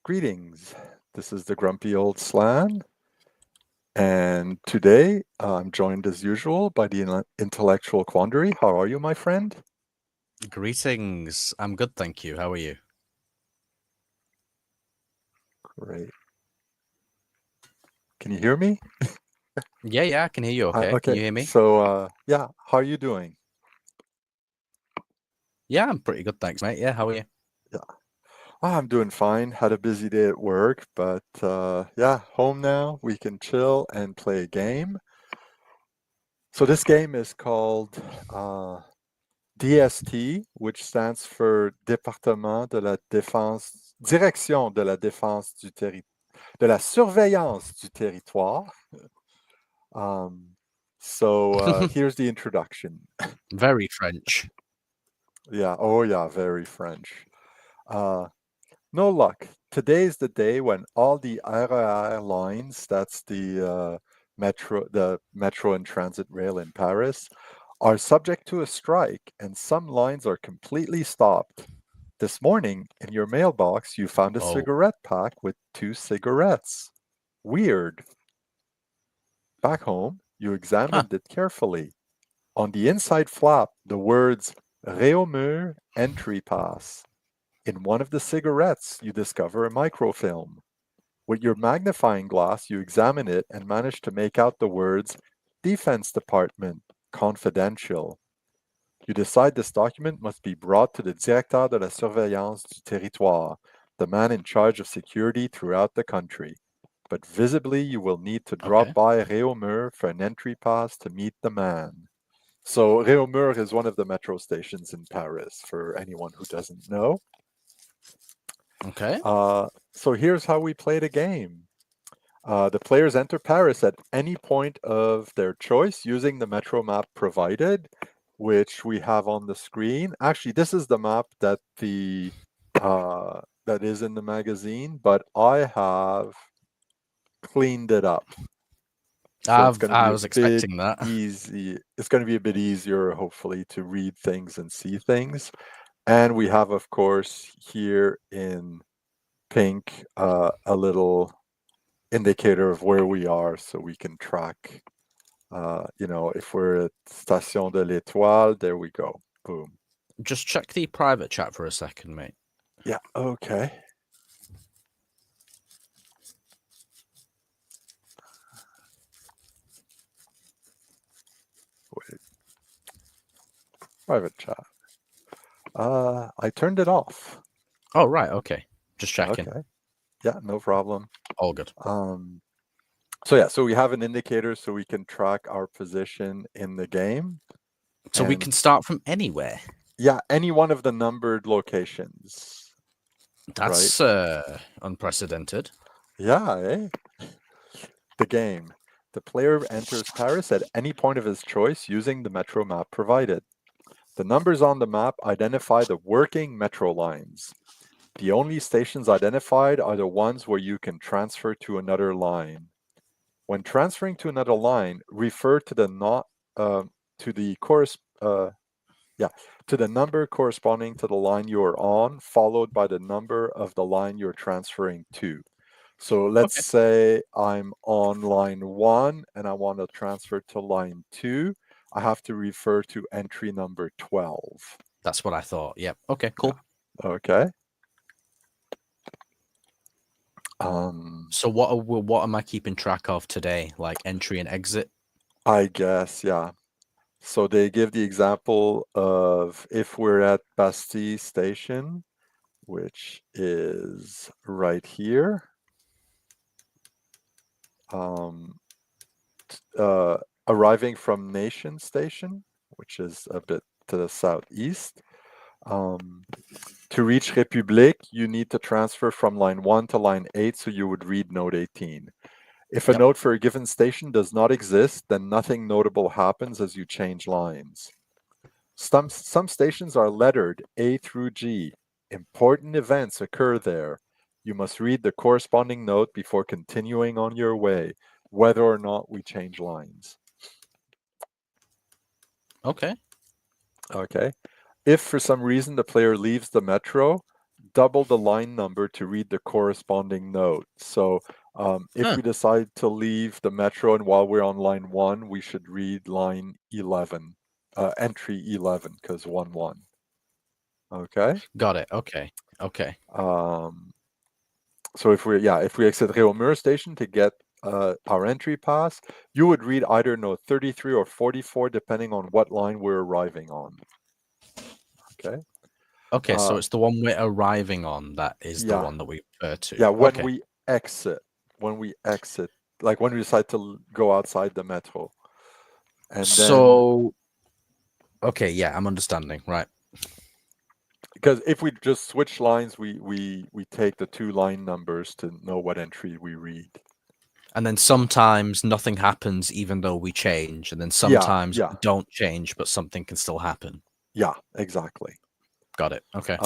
Greetings. This is the Grumpy Old Slan, and today I'm joined as usual by the intellectual quandary. How are you, my friend? Greetings. I'm good, thank you. How are you? Great. Can you hear me? Yeah, I can hear you okay. Can Okay. you hear me? Yeah, how are you doing? Yeah, I'm pretty good, thanks, mate. Yeah, how are you? Yeah, I'm doing fine. Had a busy day at work, but yeah, home now. We can chill and play a game. So this game is called DST, which stands for Département de la Défense, Direction de la Défense du Territoire, de la Surveillance du Territoire. Um, here's the introduction. Very French. Yeah, oh yeah, very French. Uh, no luck. Today's the day when all the RER lines, that's the metro and transit rail in Paris, are subject to a strike, and some lines are completely stopped. This morning, in your mailbox, you found a Oh. cigarette pack with 2 cigarettes. Weird. Back home, you Huh. examined it carefully. On the inside flap, the words Réaumur Entry Pass. In one of the cigarettes, you discover a microfilm. With your magnifying glass, you examine it and manage to make out the words Defense Department, Confidential. You decide this document must be brought to the Directeur de la Surveillance du Territoire, the man in charge of security throughout the country. But visibly, you will need to drop Okay. by Réaumur for an entry pass to meet the man. So, Réaumur is one of the metro stations in Paris, for anyone who doesn't know. Okay. So, here's how we play the game. The players enter Paris at any point of their choice using the metro map provided, which we have on the screen. Actually, this is the map that is in the magazine, but I have cleaned it up. So it's going to I be a was bit expecting that. easy. It's going to be a bit easier, hopefully, to read things and see things. And we have, of course, here in pink, a little indicator of where we are so we can track. If we're at Station de l'Étoile, there we go. Boom. Just check the private chat for a second, mate. Yeah, okay. Wait, private chat. I turned it off. Oh, right, okay. Just checking. Okay. Yeah, no problem. All good. Um, so we have an indicator so we can track our position in the game. So we And can start from anywhere. yeah, any one of the numbered locations, right? That's unprecedented. Yeah, eh? The game. The player enters Paris at any point of his choice using the metro map provided. The numbers on the map identify the working metro lines. The only stations identified are the ones where you can transfer to another line. When transferring to another line, refer to the not to the course yeah to the number corresponding to the line you are on, followed by the number of the line you're transferring to. So let's Okay. say I'm on line 1 and I want to transfer to line 2. I have to refer to entry number 12. That's what I thought. Yep. Okay, Yeah. cool. Okay. Um, So what am I keeping track of today? Like entry and exit? I guess, yeah. So they give the example of if we're at Bastille Station, which is right here, um, arriving from Nation Station, which is a bit to the southeast. Um, to reach République, you need to transfer from line 1 to line 8, so you would read note 18. If a Yep. note for a given station does not exist, then nothing notable happens as you change lines. Some stations are lettered A through G. Important events occur there. You must read the corresponding note before continuing on your way, whether or not we change lines. Okay. Okay. If for some reason the player leaves the metro, double the line number to read the corresponding node. So if we decide to leave the metro and while we're on line 1, we should read line 11, entry 11, because 1, 1. Okay? Got it. Okay. Okay. So if we exit Réaumur station to get our entry pass, you would read either node 33 or 44, depending on what line we're arriving on. Okay? Okay, so it's the one we're arriving on that is the Yeah. one that we refer to. Yeah, when Okay. we exit, like when we decide to go outside the metro. And then, So, okay, yeah, I'm understanding. Right. because if we just switch lines, we take the 2 line numbers to know what entry we read. And then sometimes nothing happens even though we change, and then sometimes we don't change, but something can still happen. Yeah, exactly. Got it. Okay.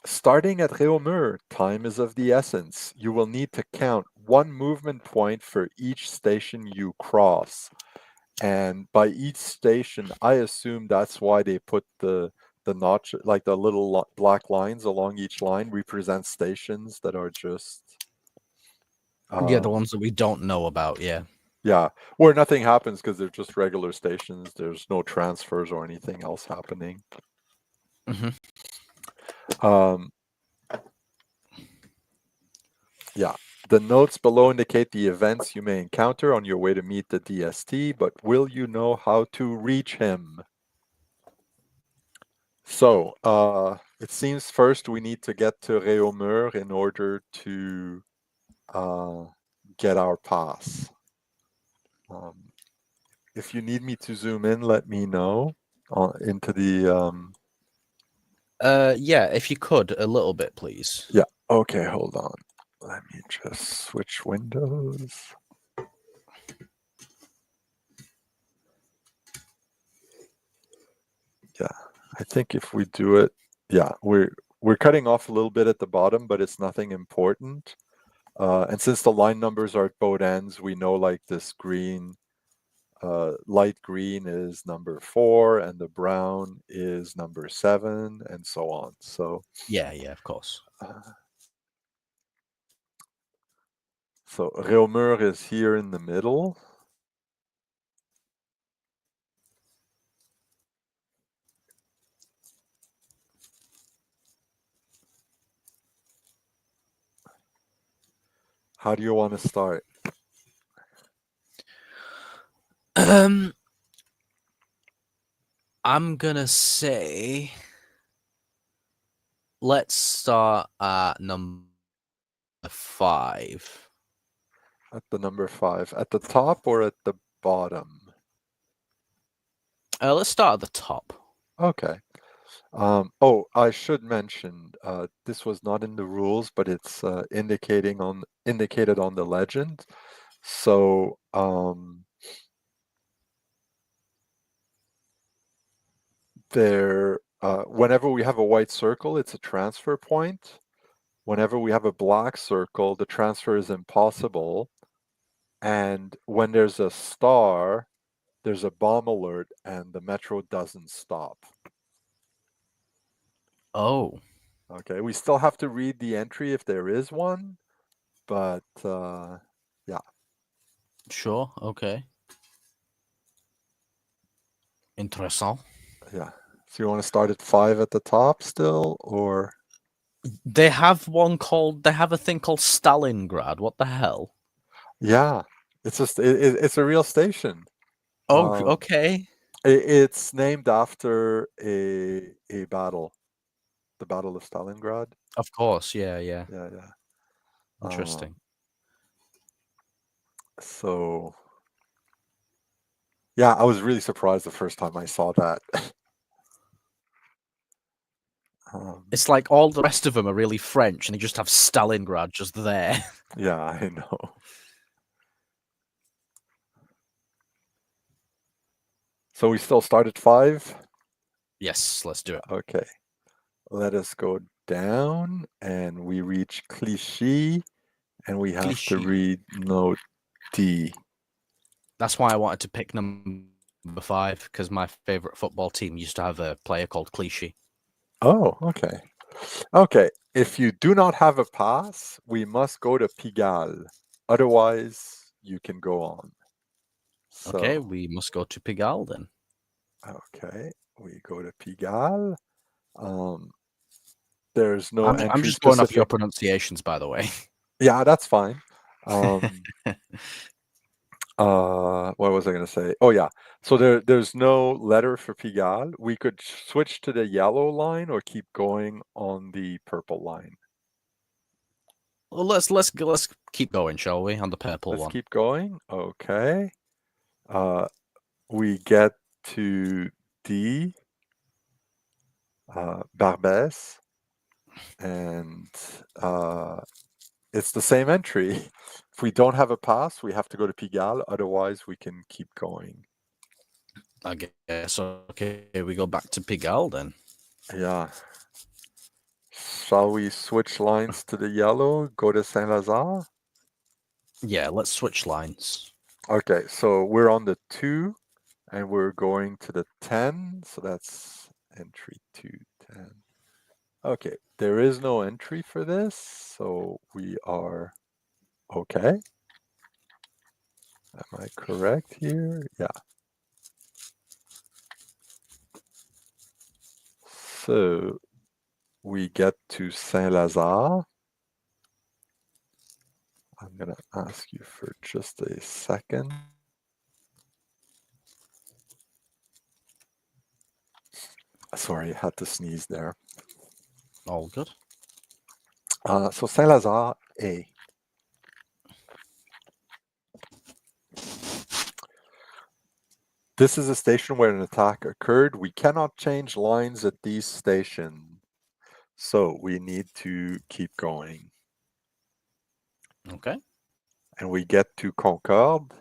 Starting at Réaumur, time is of the essence. You will need to count 1 movement point for each station you cross. And by each station, I assume that's why they put the notch, like the little black lines along each line represent stations that are just... yeah, the ones that we don't know about, yeah. Yeah, where nothing happens because they're just regular stations. There's no transfers or anything else happening. Yeah, the notes below indicate the events you may encounter on your way to meet the DST, but will you know how to reach him? So, it seems first we need to get to Réaumur in order to get our pass. If you need me to zoom in, let me know into the... Yeah, if you could, a little bit, please. Yeah, okay, hold on. Let me just switch windows. Yeah, I think if we do it, yeah, we're cutting off a little bit at the bottom, but it's nothing important. And since the line numbers are at both ends, we know like this green, light green is number 4, and the brown is number 7, and so on. So yeah, of course. So Réaumur is here in the middle. How do you want to start? I'm gonna say let's start at number 5. At the number 5. At the top or at the bottom? Let's start at the top. Okay. Oh, I should mention, this was not in the rules, but it's indicated on the legend. So whenever we have a white circle, it's a transfer point. Whenever we have a black circle, the transfer is impossible. And when there's a star, there's a bomb alert and the metro doesn't stop. Oh. Okay, we still have to read the entry if there is one, but yeah. Sure, okay. Interessant. Yeah. So you want to start at 5 at the top still, or? They have a thing called Stalingrad. What the hell? Yeah, it's just it's a real station. Oh, okay. It's named after a battle, the Battle of Stalingrad. Of course, yeah. Yeah. Interesting. So, yeah, I was really surprised the first time I saw that. It's like all the rest of them are really French, and they just have Stalingrad just there. Yeah, I know. So we still start at 5? Yes, let's do it. Okay. Let us go down, and we reach Clichy, and we have to read note D. That's why I wanted to pick number 5, because my favorite football team used to have a player called Clichy. Oh, okay. Okay, if you do not have a pass, we must go to Pigalle. Otherwise, you can go on. Okay, So, we must go to Pigalle then. okay, we go to Pigalle. There's no I'm entry just going off your specific. pronunciations, by the way. Yeah, that's fine. What was I going to say? Oh yeah. So there's no letter for Pigalle. We could switch to the yellow line or keep going on the purple line. Well, let's keep going, shall we? On the purple Let's one. keep going. Okay. We get to D, Barbès, and it's the same entry. If we don't have a pass, we have to go to Pigalle. Otherwise, we can keep going. I guess. Okay, we go back to Pigalle then. Yeah. Shall we switch lines to the yellow? Go to Saint-Lazare? Yeah, let's switch lines. Okay, so we're on the 2 and we're going to the 10. So that's entry 210. Okay, there is no entry for this, so we are okay. Am I correct here? Yeah. So we get to Saint-Lazare. I'm going to ask you for just a second. Sorry, I had to sneeze there. All good. So Saint-Lazare A. This is a station where an attack occurred. We cannot change lines at these stations, so we need to keep going. Okay. And we get to Concorde.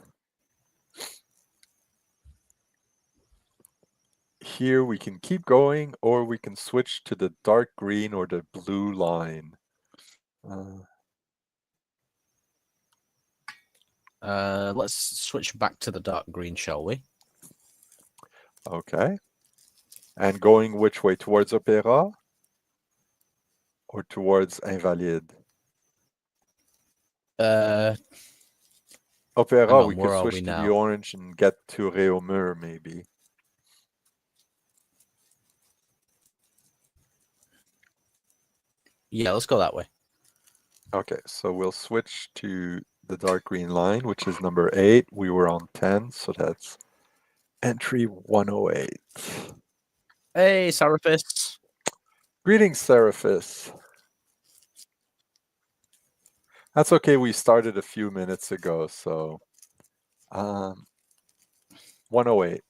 Here we can keep going, or we can switch to the dark green or the blue line. Let's switch back to the dark green, shall we? Okay. And going which way? Towards Opéra or towards Invalides? Hang Opéra, we on, could where are we switch to the now? orange and get to Réaumur, maybe. Yeah, let's go that way. Okay, so we'll switch to the dark green line, which is number 8. We were on 10, so that's entry 108. Hey, Seraphis. Greetings, Seraphis. That's okay, we started a few minutes ago, so 108.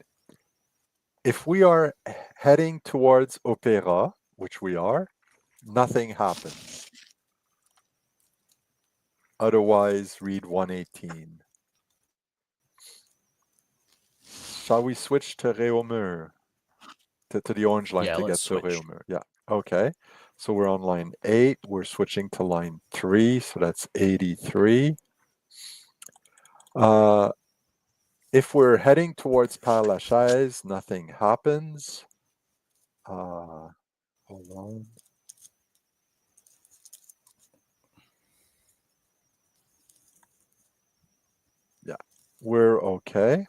If we are heading towards Opéra, which we are, nothing happens. Otherwise, read 118. Shall we switch to Réaumur? To the orange line, Yeah, to let's get to switch. Réaumur. Yeah, okay. So we're on line 8. We're switching to line 3, so that's 83. If we're heading towards Père-Lachaise, nothing happens. Hold on. Yeah, we're okay.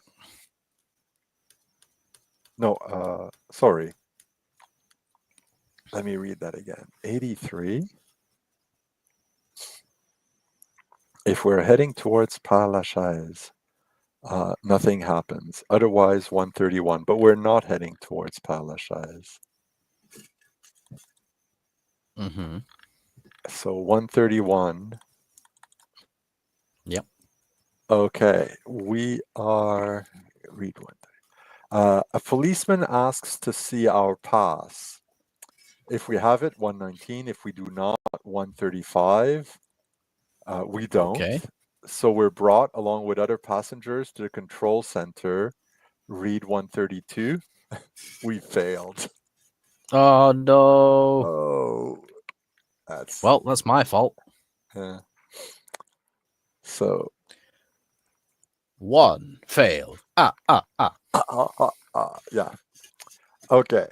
No, sorry. Let me read that again. 83. If we're heading towards Père-Lachaise, nothing happens. Otherwise, 131. But we're not heading towards Père-Lachaise. Mm-hmm. So 131. Yep. Okay, we are. Read one. A policeman asks to see our pass. If we have it, 119. If we do not, 135. We don't. Okay. So we're brought along with other passengers to the control center. Read 132. We failed. Oh no. Oh, that's Well, that's my fault. So 1 failed. yeah. Okay.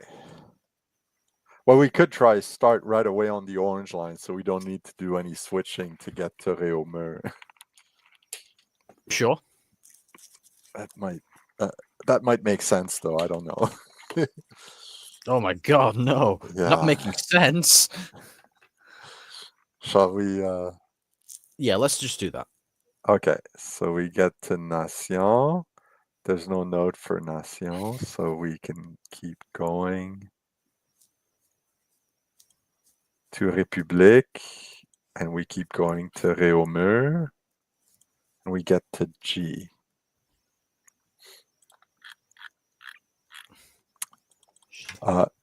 Well, we could try start right away on the orange line, so we don't need to do any switching to get to Réaumur. Sure. That might make sense, though. I don't know. Oh my god, no. Yeah. Not making sense. Shall we? Yeah, let's just do that. Okay, so we get to Nation. There's no note for Nation, so we can keep going to République, and we keep going to Réaumur, and we get to G.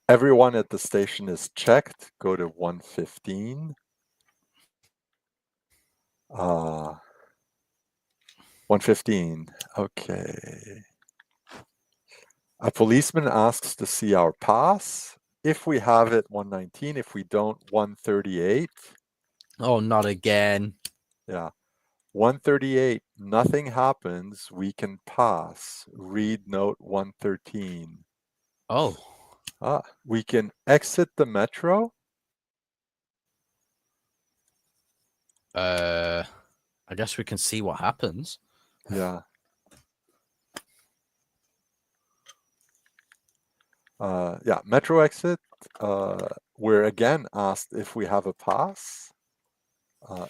Everyone at the station is checked. Go to 115. 115. Okay. A policeman asks to see our pass. If we have it, 119. If we don't, 138. Oh, not again. Yeah. 138. Nothing happens. We can pass. Read note 113. Oh. We can exit the metro. I guess we can see what happens. Yeah. Yeah, metro exit. We're again asked if we have a pass,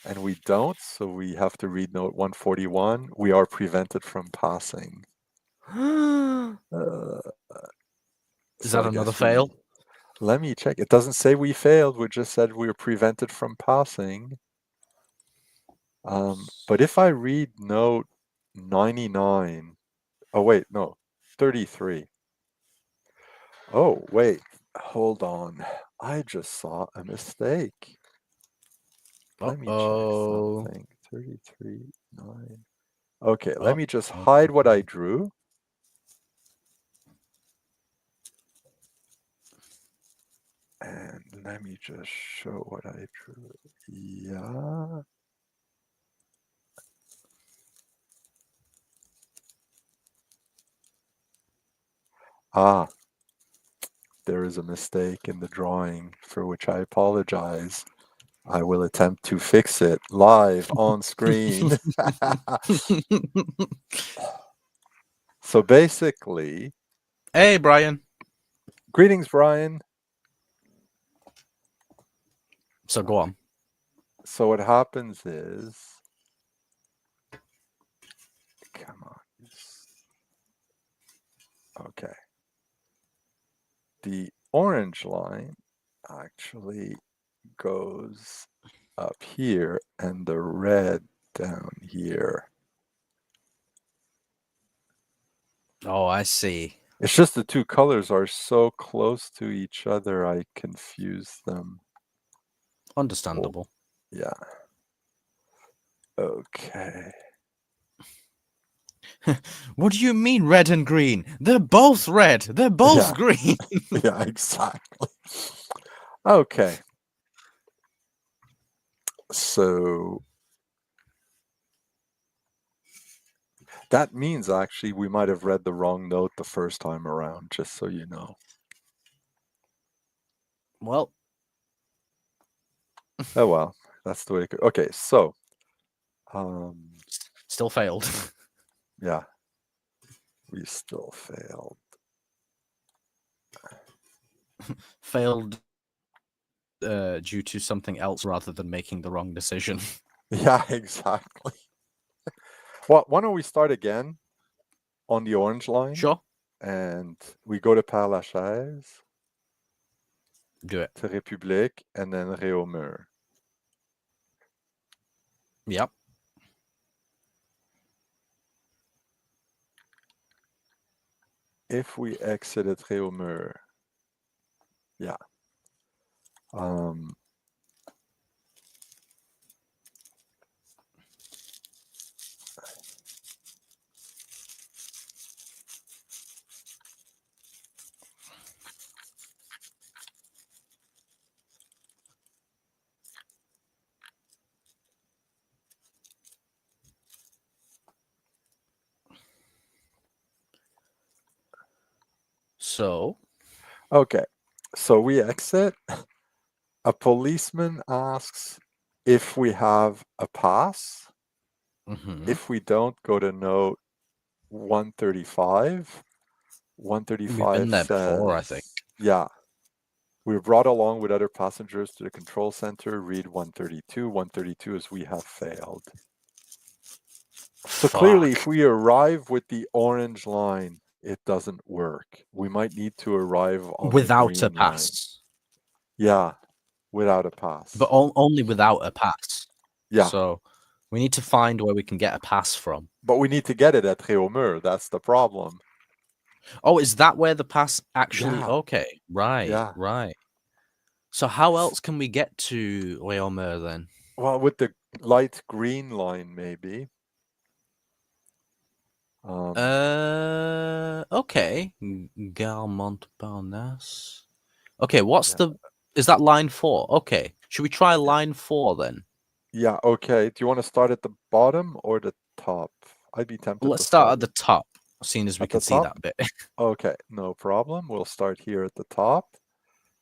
and we don't, so we have to read note 141. We are prevented from passing. Is that another fail? Let me check. It doesn't say we failed. We just said we were prevented from passing. But if I read note 99, oh wait, no, 33. Oh, wait, hold on. I just saw a mistake. Let me check something. 33, 9. Okay, let me just hide what I drew. And let me just show what I drew. Yeah. There is a mistake in the drawing for which I apologize. I will attempt to fix it live on screen. So basically... Hey, Brian. Greetings, Brian. So go on. So what happens is... Come on. Okay. The orange line actually goes up here and the red down here. Oh, I see. It's just the two colors are so close to each other, I confuse them. Understandable. Oh, yeah. Okay. What do you mean red and green? They're both red. They're both green. Yeah, exactly. Okay. So that means actually we might have read the wrong note the first time around, just so you know. Well. Oh well, that's the way it goes. Okay, so still failed. Yeah. We still failed. Failed due to something else rather than making the wrong decision. Yeah, exactly. Well, why don't we start again on the orange line? Sure. And we go to Père Lachaise. Do it. To République, and then Réaumur. Yep. If we exit at Réaumur, yeah. So. Okay. So we exit. A policeman asks if we have a pass. If we don't, go to note 135. We've 135 been there before, I says, think. yeah, we were brought along with other passengers to the control center. Read 132. 132 is we have failed. So clearly, if we arrive with the orange line, it doesn't work. We might need to arrive on the Without a green line. pass. Yeah, without a pass. But only without a pass. Yeah. So we need to find where we can get a pass from. But we need to get it at Réaumur. That's the problem. Oh, is that where the pass actually? Yeah. Okay, right, Yeah. right. So how else can we get to Réaumur then? Well, with the light green line, maybe. Okay. Gare Montparnasse. Okay, what's the... Is that line 4? Okay. Should we try line 4 then? Yeah, okay. Do you want to start at the bottom or the top? I'd be tempted Let's to start at the top, seeing as we at can the see top? that bit. Okay, no problem. We'll start here at the top.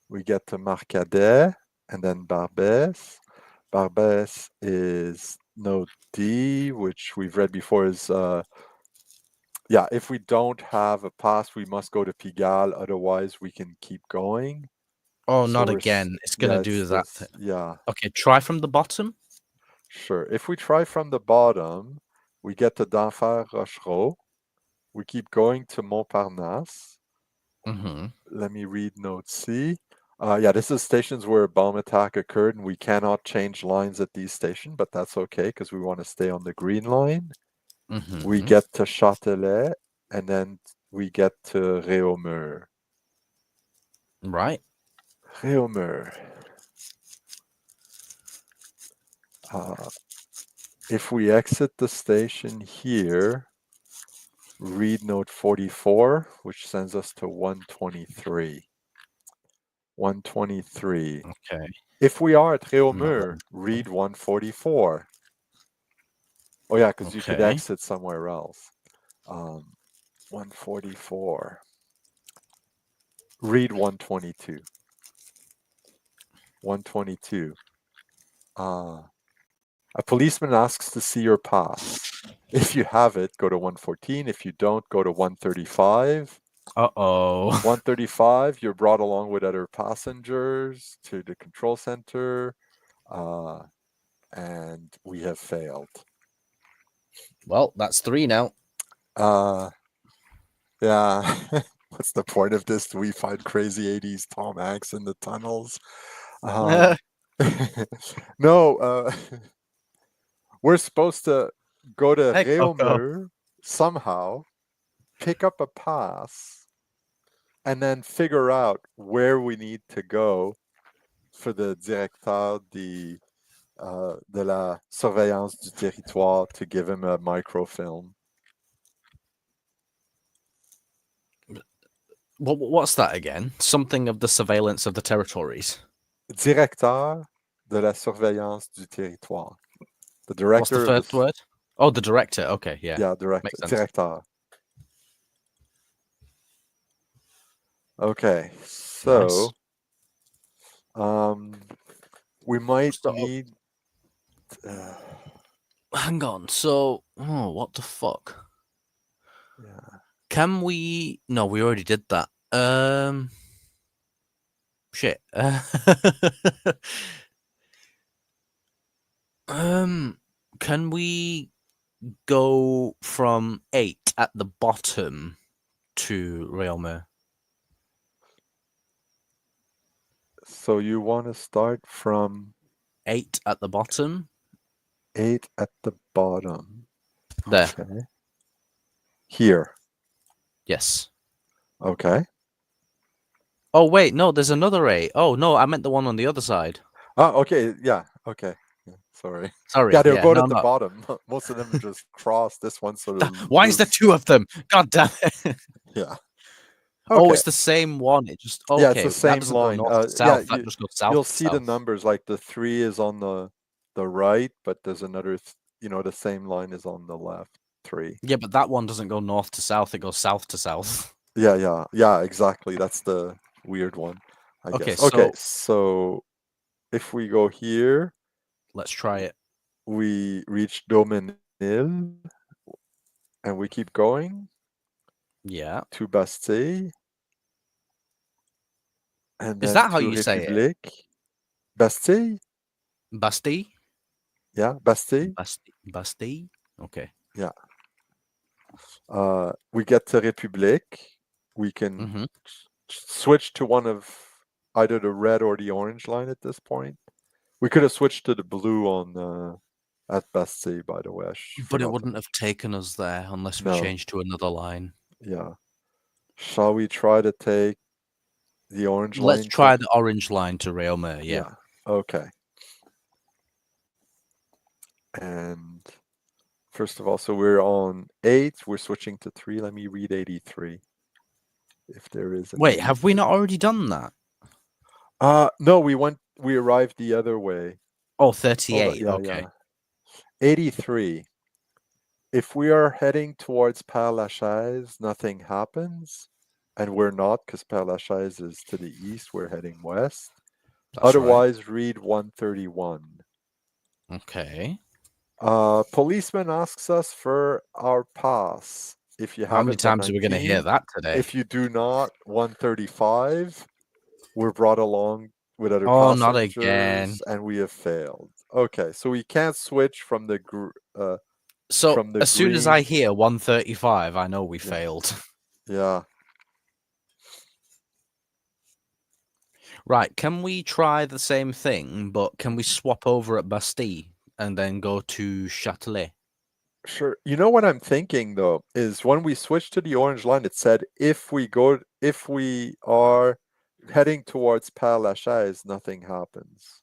We get to Marcadet and then Barbès. Barbès is note D, which we've read before is, yeah, if we don't have a pass, we must go to Pigalle. Otherwise, we can keep going. Oh, So not again. It's going to do that. Yeah. Okay, try from the bottom. Sure. If we try from the bottom, we get to d'Enfer Rochereau. We keep going to Montparnasse. Let me read note C. Yeah, this is stations where a bomb attack occurred, and we cannot change lines at these stations, but that's okay because we want to stay on the green line. We get to Châtelet, and then we get to Réaumur. Right. Réaumur. If we exit the station here, read note 44, which sends us to 123. 123. Okay. If we are at Réaumur, read 144. Oh yeah, because you could exit somewhere else. 144. Read 122. 122. A policeman asks to see your pass. If you have it, go to 114. If you don't, go to 135. 135, you're brought along with other passengers to the control center, and we have failed. Well, that's 3 now. Yeah. What's the point of this? Do we find crazy 80s Tom Hanks in the tunnels? No, we're supposed to go to Réaumur somehow, pick up a pass, and then figure out where we need to go for the directeur de la surveillance du territoire to give him a microfilm. What's that again? Something of the surveillance of the territories. Directeur de la surveillance du territoire. The director. What's the first word? Oh, the director. Okay, yeah. Yeah, directeur. Okay, so we might need. Hang on. So, what the fuck? Yeah. Can we? No, we already did that. Shit. Can we go from 8 at the bottom to Réaumur? So you want to start from 8 at the bottom? 8 at the bottom. There. Okay. Here. Yes. Okay. Oh, wait, no, there's another 8. Oh, no, I meant the one on the other side. Oh, okay. Yeah. Okay. Sorry. Sorry. Yeah, they're both at the bottom. Most of them just cross this one. So why is there 2 of them? God damn it. Yeah. Okay. Oh, it's the same one. It just yeah, it's the same line. South. That just goes south. You'll see the numbers. Like the 3 is on the right, but there's another. The same line is on the left. 3. Yeah, but that one doesn't go north to south. It goes south to south. Yeah. Exactly. That's the weird one. I Okay, guess. Okay, so so if we go here, let's try it. we reach Domenil, and we keep going Yeah. to Bastille, and Is then that how to you say it? République. Bastille? Bastille? Yeah, Bastille. Bastille? Okay. Yeah. We get to République. We can Mm-hmm. switch to one of either the red or the orange line at this point. We could have switched to the blue on at Bastille, by the way. I But it forgot to wouldn't have mention. taken us there unless we No, changed to another line. yeah. Shall we try to take the orange Let's line try to? the orange line to Realmer, yeah. Yeah. Okay. And first of all, so we're on 8. We're switching to 3. Let me read 83. If there is an Wait, have we 83. not already done that? No, we arrived the other way. Oh, Hold on. 38. Yeah, Okay. yeah. 83. If we are heading towards Père Lachaise, nothing happens. And we're not, because Père Lachaise is to the east. We're heading west. That's right. Otherwise, read 131. Okay. Policeman asks us for our pass. If you How have many it, times are we going to hear 119. that today? If you do not, 135. We're brought along with other Oh, not again. passengers, and we have failed. Okay, so we can't switch from the So from the as soon as I green. hear 135, I know we Yeah. failed. Yeah, Right, can we try the same thing, but can we swap over at Bastille and then go to Châtelet? sure. You know what I'm thinking though is when we switched to the orange line, it said if we are heading towards Père Lachaise, nothing happens.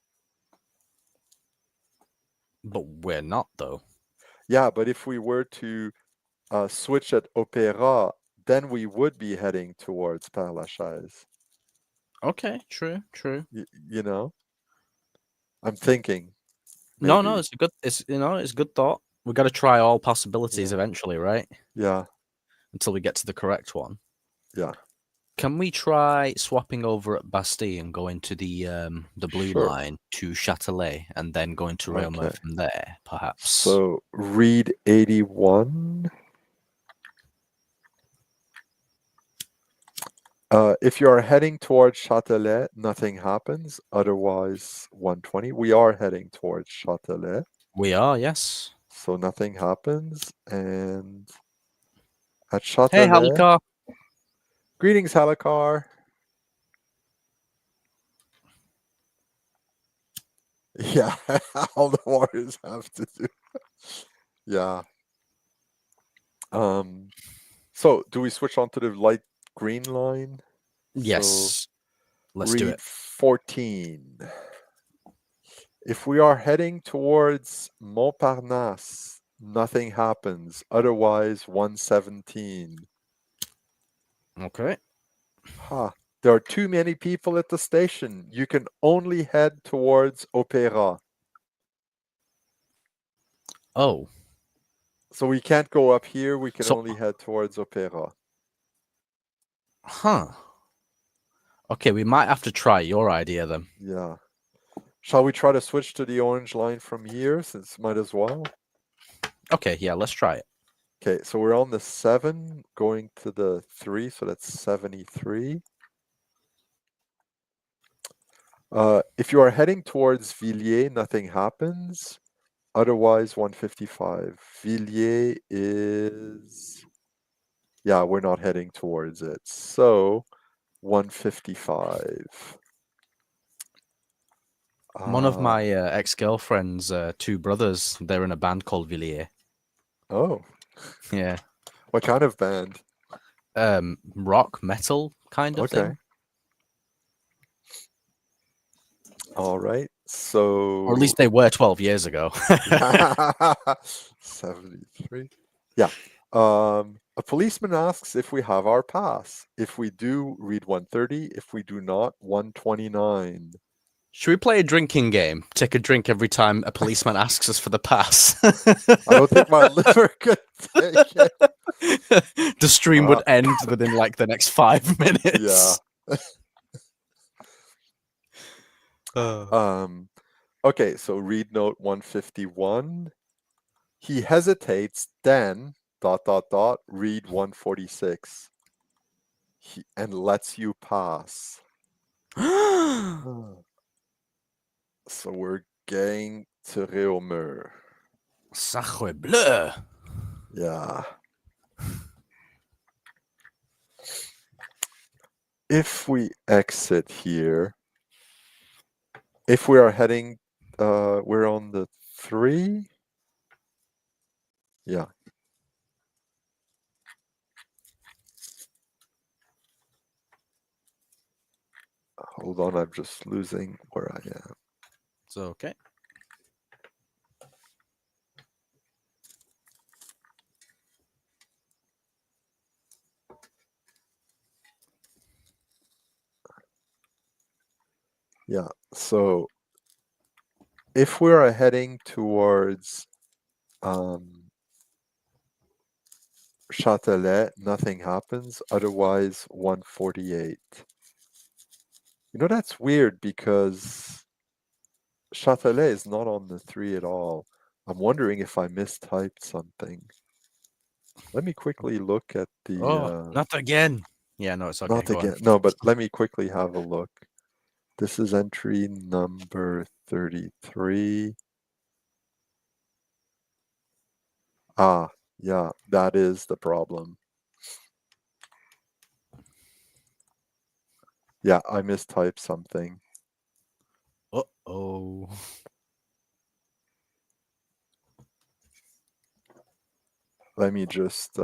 But we're not, though. Yeah, but if we were to switch at Opéra, then we would be heading towards Père Lachaise. Okay, true. You know, I'm thinking No, maybe. it's a good. It's it's a good thought. We got to try all possibilities Yeah, eventually, right? yeah, Until we get to the correct one. yeah. Can we try swapping over at Bastille and going to the blue Sure. line to Châtelet and then going to Realmer Okay. from there, perhaps? So read 81. If you are heading towards Châtelet, nothing happens. Otherwise, 120. We are heading towards Châtelet, We are, yes. so nothing happens. And at Hey, Châtelet, Halcar. greetings, Halicar. Yeah, all the warriors have to do. Yeah. So do we switch on to the light green line? Yes. So Let's do read it. 14. If we are heading towards Montparnasse, nothing happens. Otherwise, 117. Okay. Ha. There are too many people at the station. You can only head towards Opéra. Oh. So we can't go up here. We can So, only head towards Opéra. huh. Okay, we might have to try your idea then. Yeah. Shall we try to switch to the orange line from here, since might as well? Okay, yeah, let's try it. Okay, so we're on the 7, going to the 3, so that's 73. If you are heading towards Villiers, nothing happens. Otherwise, 155. Villiers is... Yeah, we're not heading towards it. So, 155. One of my ex-girlfriend's two brothers, they're in a band called Villiers. Oh, Yeah. what kind of band? Rock, metal kind of Okay. thing. All right. So... Or at least they were 12 years ago. 73. Yeah. A policeman asks if we have our pass. If we do, read 130. If we do not, 129. Should we play a drinking game? Take a drink every time a policeman asks us for the pass. I don't think my liver could take it. The stream would end within like the next 5 minutes. Yeah. Okay, so read note 151. He hesitates, then read 146. And lets you pass. So we're getting tiré au mur. Sacre bleu. Yeah. If we exit here, if we are heading, we're on the 3. Yeah. Hold on, I'm just losing where I am. It's okay. Yeah, so if we are heading towards Châtelet, nothing happens. Otherwise, 148. You know, that's weird because Châtelet is not on the 3 at all. I'm wondering if I mistyped something. Let me quickly look at the... not again. Yeah, no, it's okay. Not Go again. on. No, but let me quickly have a look. This is entry number 33. Ah, yeah, that is the problem. Yeah, I mistyped something. Uh-oh. Let me just...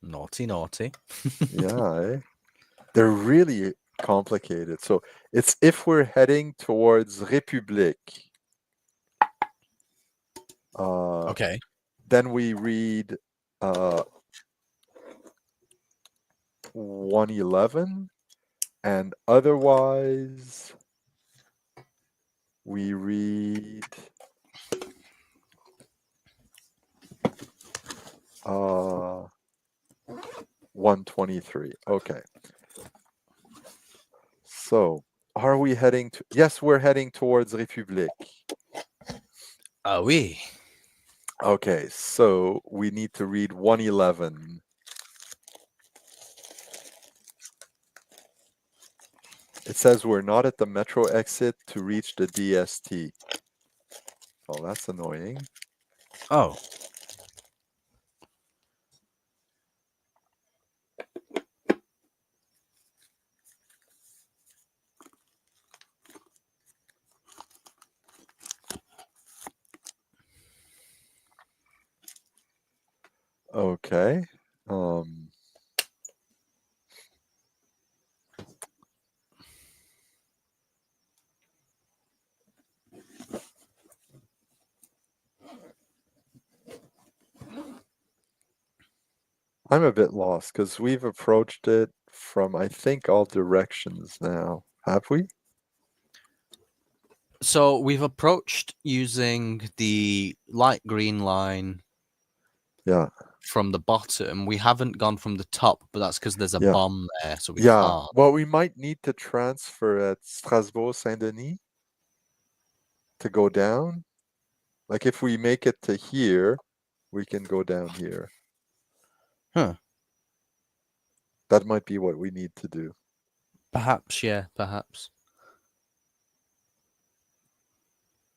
Naughty, naughty. yeah, eh? They're really complicated. So it's if we're heading towards République. Okay. Then we read 111, and otherwise we read 123. Okay. So are we heading to... Yes, we're heading towards République. Ah oui. Okay, so we need to read 111. It says we're not at the metro exit to reach the DST. Oh, that's annoying. Oh. Okay. I'm a bit lost because we've approached it from, I think, all directions now. Have we? So we've approached using the light green line Yeah. from the bottom. We haven't gone from the top, but that's because there's a Yeah. bomb there, so we Yeah. can't. Well, we might need to transfer at Strasbourg Saint-Denis to go down. Like if we make it to here, we can go down here. Huh. That might be what we need to do. Perhaps, yeah, perhaps.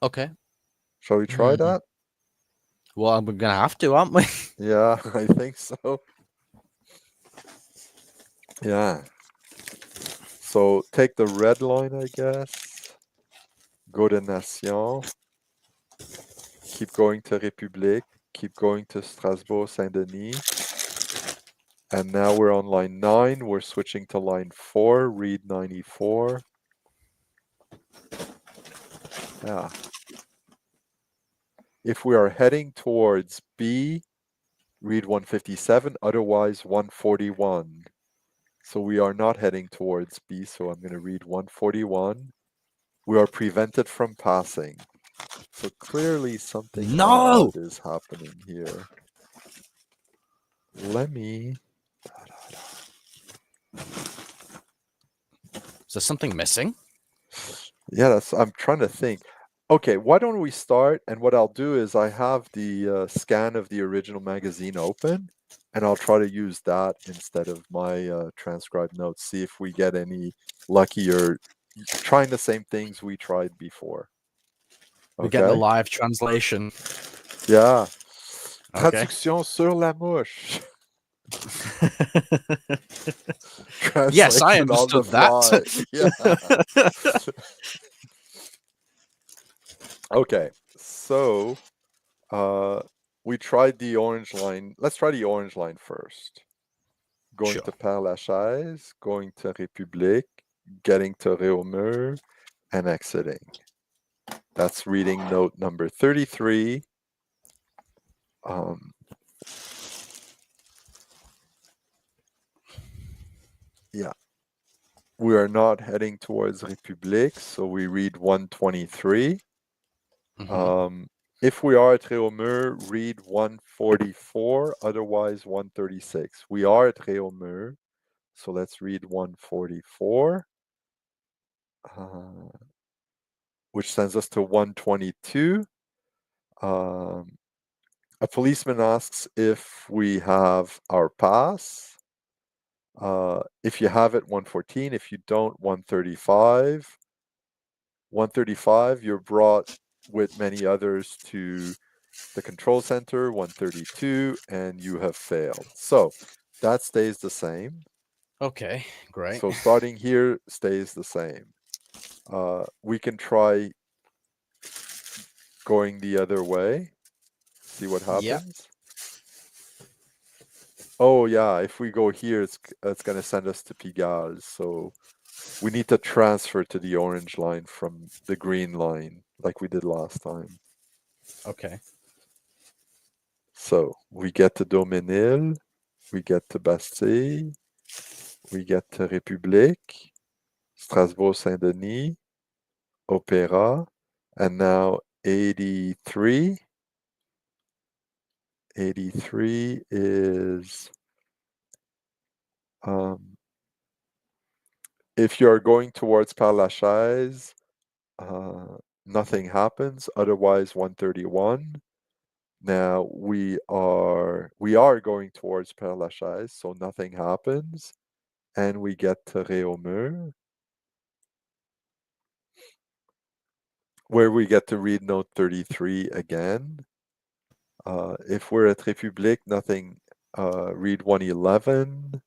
Okay. Shall we try that? Well, we're gonna have to, aren't we? Yeah, I think so. Yeah. So take the red line, I guess. Go to Nation. Keep going to République. Keep going to Strasbourg Saint-Denis. And now we're on line 9. We're switching to line 4. Read 94. Yeah. If we are heading towards B, read 157. Otherwise, 141. So we are not heading towards B. So I'm going to read 141. We are prevented from passing. So clearly something odd is happening here. Let me... Is there something missing? Yeah, I'm trying to think. Okay, why don't we start? And what I'll do is I have the scan of the original magazine open, and I'll try to use that instead of my transcribed notes. See if we get any luckier trying the same things we tried before. We get the Okay? live translation. Yeah. Okay. Traduction sur la mouche. Yes, I Translation on the understood that. fly. Yeah. Okay. So we tried the orange line. Let's try the orange line first. Going Sure. to Père Lachaise, going to République, getting to Réaumur, and exiting. That's reading note number 33. Yeah. We are not heading towards République, so we read 123. If we are at Réaumur, read 144, otherwise 136. We are at Réaumur, so let's read 144, which sends us to 122. A policeman asks if we have our pass. If you have it, 114. If you don't, 135. 135, you're brought with many others to the control center, 132, and you have failed. So that stays the same. Okay, great. So starting here stays the same. We can try going the other way, see what happens. Yep. Oh yeah, if we go here, it's going to send us to Pigalle. So we need to transfer to the orange line from the green line, like we did last time. Okay. So we get to Doménil, we get to Bastille, we get to République, Strasbourg-Saint-Denis, Opéra, and now 83. 83 is if you're going towards Père Lachaise, nothing happens. Otherwise, 131. Now we are going towards Père Lachaise, so nothing happens, and we get to Réaumur, where we get to read note 33 again. If we're at République, nothing. Read 111.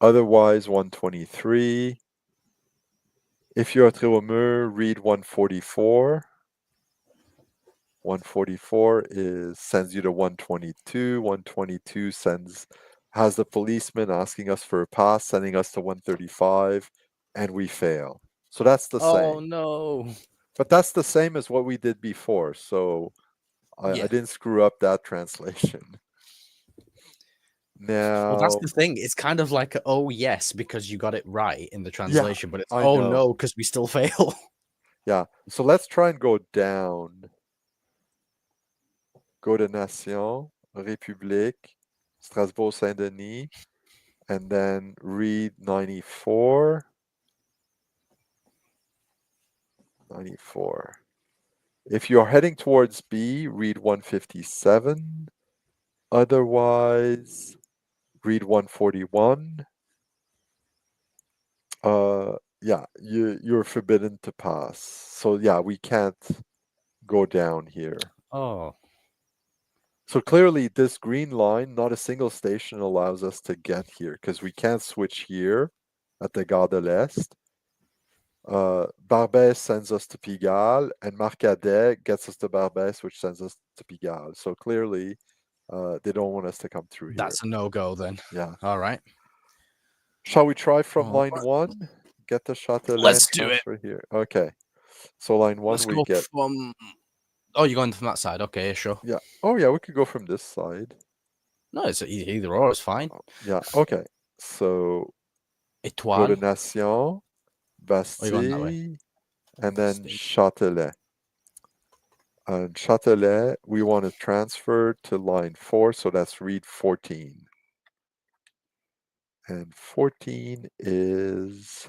Otherwise, 123. If you're at Réaumur, read 144. 144 sends you to 122. 122 has the policeman asking us for a pass, sending us to 135, and we fail. So that's the Oh same. no. But that's the same as what we did before. So I Yeah. didn't screw up that translation. Well, that's Now, the thing. It's kind of like, oh yes, because you got it right in the translation, but it's I oh know. no, because we still fail. Yeah. So let's try and go down. Go to Nation, République, Strasbourg-Saint-Denis, and then read 94. 94. If you're heading towards B, read 157. Otherwise, read 141. Yeah, you're forbidden to pass. So yeah, we can't go down here. Oh. So clearly this green line, not a single station allows us to get here because we can't switch here at the Gare de l'Est. Barbès sends us to Pigalle, and Marcadet gets us to Barbès, which sends us to Pigalle. So clearly, they don't want us to come through here. That's a no-go then. Yeah. All right. Shall we try from Oh, line 1? Get the Châtelet let's and do it. transfer here. Okay. So line 1 Let's we go get. from. Oh, you're going from that side. Okay, sure. Yeah. Oh yeah, we could go from this side. No, it's either or. It's fine. Yeah. Okay. So go to Étoile. Nation, Oh, you're going that way. Bastille, and then State. Châtelet. And Châtelet, we want to transfer to line 4, so that's read 14. And 14 is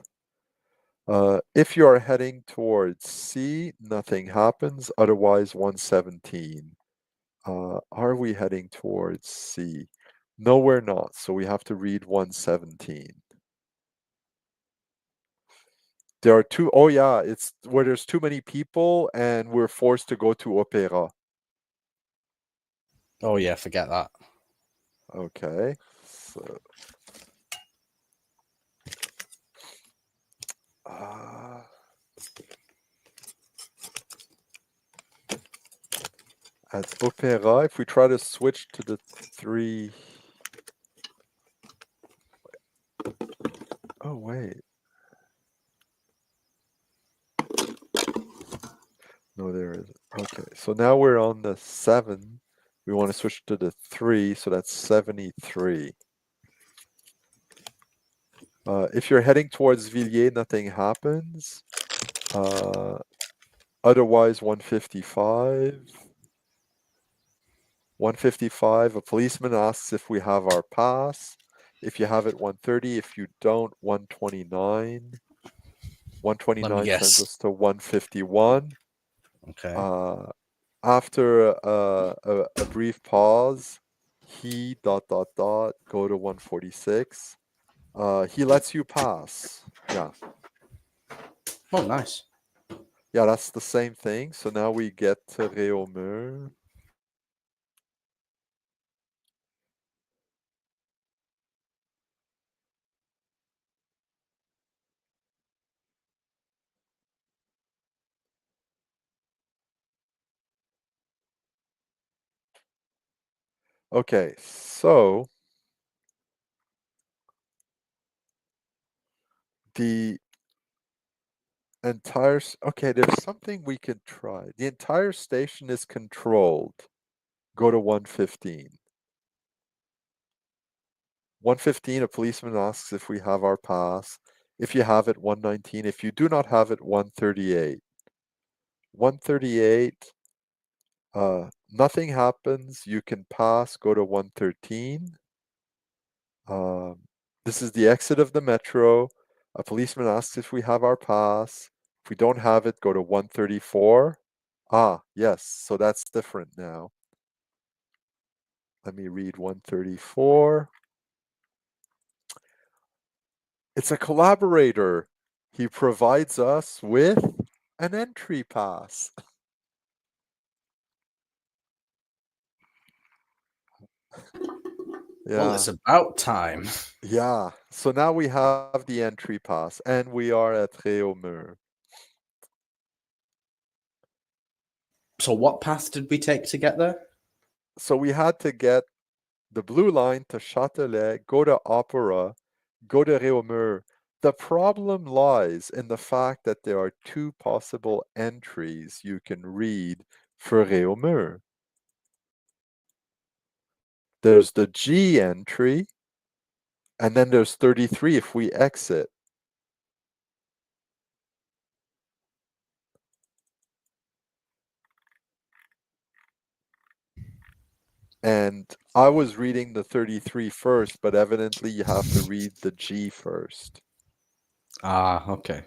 if you are heading towards C, nothing happens, otherwise 117. Are we heading towards C? No, we're not, so we have to read 117. There are two, oh yeah, it's where there's too many people and we're forced to go to Opera. Oh yeah, forget that. Okay, so at Opera, if we try to switch to the 3, oh wait, no, there isn't. Okay, so now we're on the 7. We want to switch to the 3, so that's 73. If you're heading towards Villiers, nothing happens. Otherwise, 155. 155, a policeman asks if we have our pass. If you have it, 130. If you don't, 129. 129 sends guess. us to 151. Okay. After a brief pause, he ... go to 146. He lets you pass. Yeah. Oh, nice. Yeah, that's the same thing. So now we get to Réaumur. Okay, so the entire, okay, there's something we could try. The entire station is controlled. Go to 115. 115, a policeman asks if we have our pass. If you have it, 119. If you do not have it, 138. 138, nothing happens. You can pass, go to 113. This is the exit of the metro. A policeman asks if we have our pass. If we don't have it, go to 134. Ah, yes, so that's different now. Let me read 134. It's a collaborator. He provides us with an entry pass. Well, Yeah, it's about time. yeah. So now we have the entry pass and we are at Réaumur. So, what path did we take to get there? So we had to get the blue line to Châtelet, go to Opera, go to Réaumur. The problem lies in the fact that there are two possible entries you can read for Réaumur. There's the G entry, and then there's 33 if we exit. And I was reading the 33 first, but evidently you have to read the G first. Ah, okay.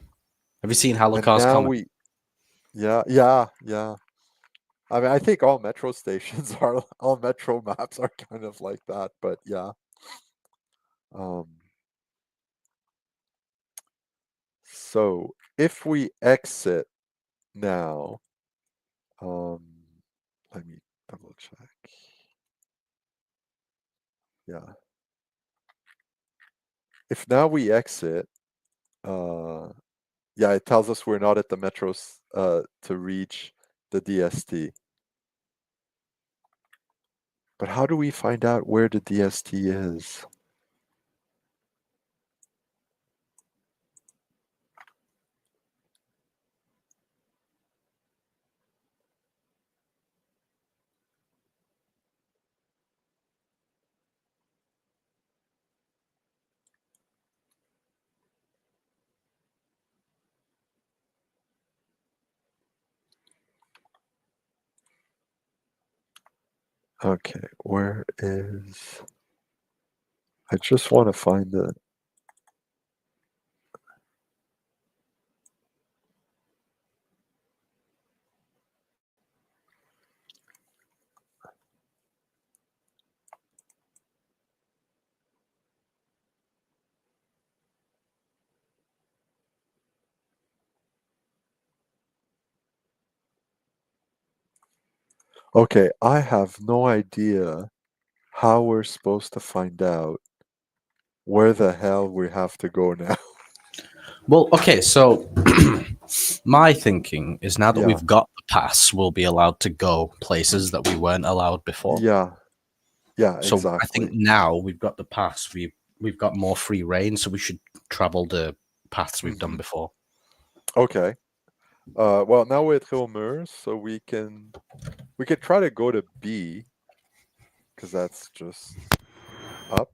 Have you seen And Holocaust now comic? yeah. I mean, I think all metro stations are, all metro maps are kind of like that, but yeah. Um, so if we exit now, let me double check. Yeah. If now we exit, yeah, it tells us we're not at the metros to reach the DST. But how do we find out where the DST is? Okay, where is... I just want to find the Okay, I have no idea how we're supposed to find out where the hell we have to go now. Well, okay, so my thinking is now that Yeah, we've got the pass, we'll be allowed to go places that we weren't allowed before. yeah, yeah, So I think exactly. now we've got the pass, we've got more free reign, so we should travel the paths we've done Mhm. before. Okay. Well, now we're at Hilmers, so we could try to go to B, because that's just up,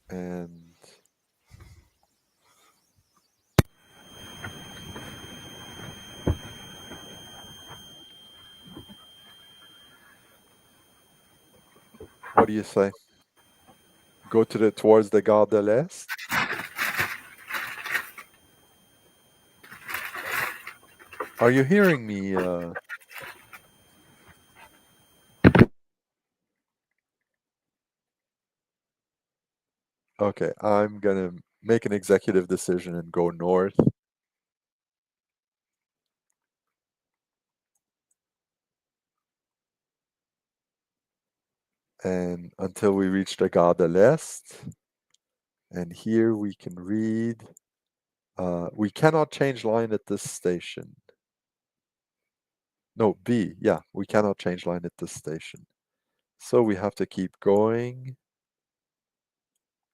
and what do you say? Go towards the Gare de l'Est? Are you hearing me? Okay, I'm gonna make an executive decision and go north. And until we reach the Gare de l'Est. And here we can read, we cannot change line at this station. No, B, yeah, we cannot change line at this station. So we have to keep going.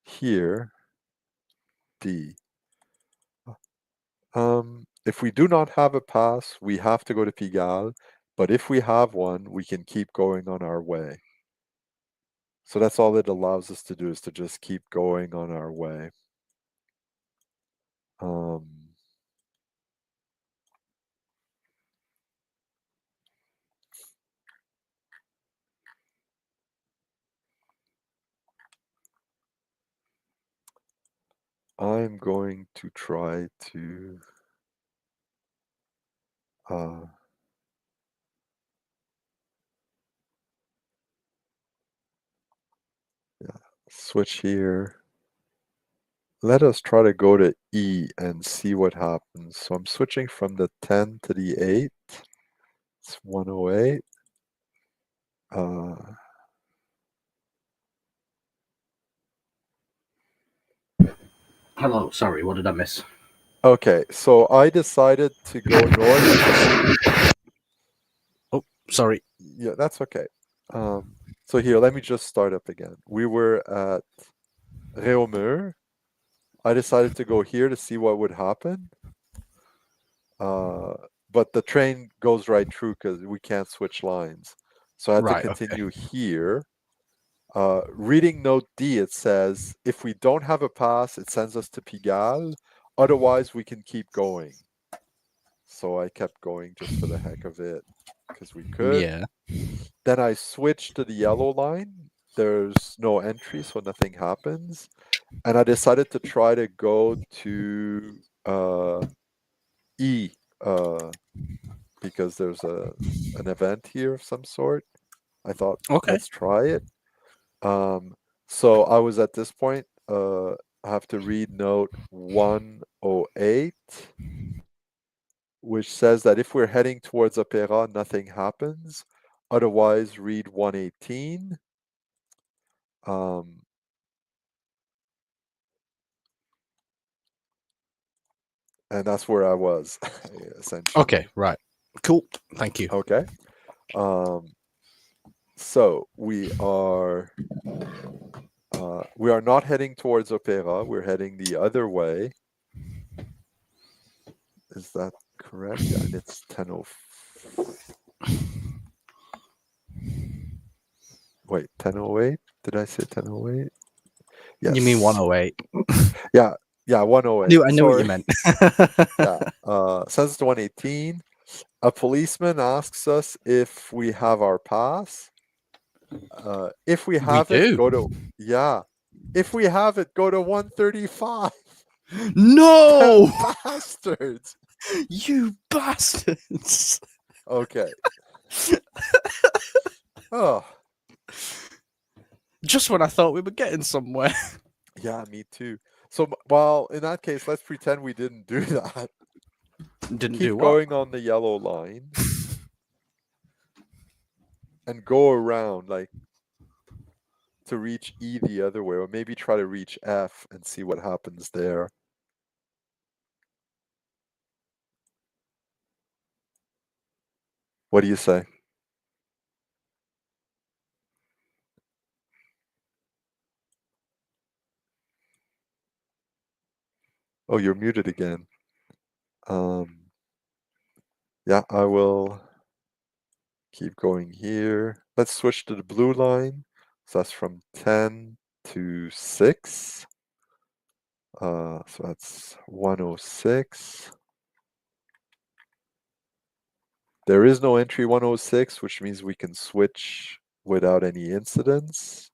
Here, D. If we do not have a pass, we have to go to Pigalle, but if we have one, we can keep going on our way. So that's all it allows us to do, is to just keep going on our way. I'm going to try to switch here. Let us try to go to E and see what happens. So I'm switching from the 10 to the 8. It's 108. Hello, sorry, what did I miss? Okay, so I decided to go north. Oh, sorry. Yeah, that's okay. So here, let me just start up again. We were at Réaumur. I decided to go here to see what would happen. But the train goes right through because we can't switch lines. So I had to Right, continue okay. here. Reading note D, it says, if we don't have a pass, it sends us to Pigalle. Otherwise, we can keep going. So I kept going just for the heck of it, because we could. Yeah. Then I switched to the yellow line. There's no entry, so nothing happens. And I decided to try to go to E, because there's an event here of some sort. I thought, Okay. let's try it. So I was at this point, I have to read note 108, which says that if we're heading towards Opera, nothing happens. Otherwise, read 118. And that's where I was, essentially. Okay, right. Cool. Thank you. Okay. So we are not heading towards Opera. We're heading the other way. Is that correct? Yeah, and it's 10:04. Wait, 10:08? Did I say 10:08? Yes. You mean 108? Yeah, 108. I knew what you meant. Yeah, says 118. A policeman asks us if we have our pass. If we have We it, do. go to, yeah. If we have it, go to 135. No! Bastards. You bastards! Okay. Oh, Just when I thought we were getting somewhere. yeah, me too. So, well, in that case, let's pretend we didn't do that. Didn't do Keep what? going on the yellow line. and go around, like to reach E the other way, or maybe try to reach F and see what happens there. What do you say? Oh, you're muted again. Yeah, I will keep going here. Let's switch to the blue line. So that's from 10 to 6. So that's 106. There is no entry 106, which means we can switch without any incidents.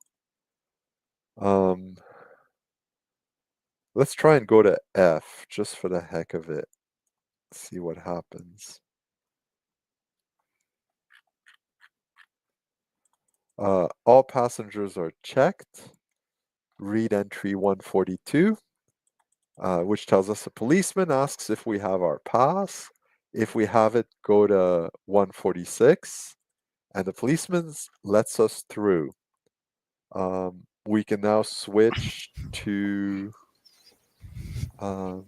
Let's try and go to F just for the heck of it. See what happens. All passengers are checked. Read entry 142, which tells us a policeman asks if we have our pass. If we have it, go to 146, and the policeman lets us through. We can now switch to. So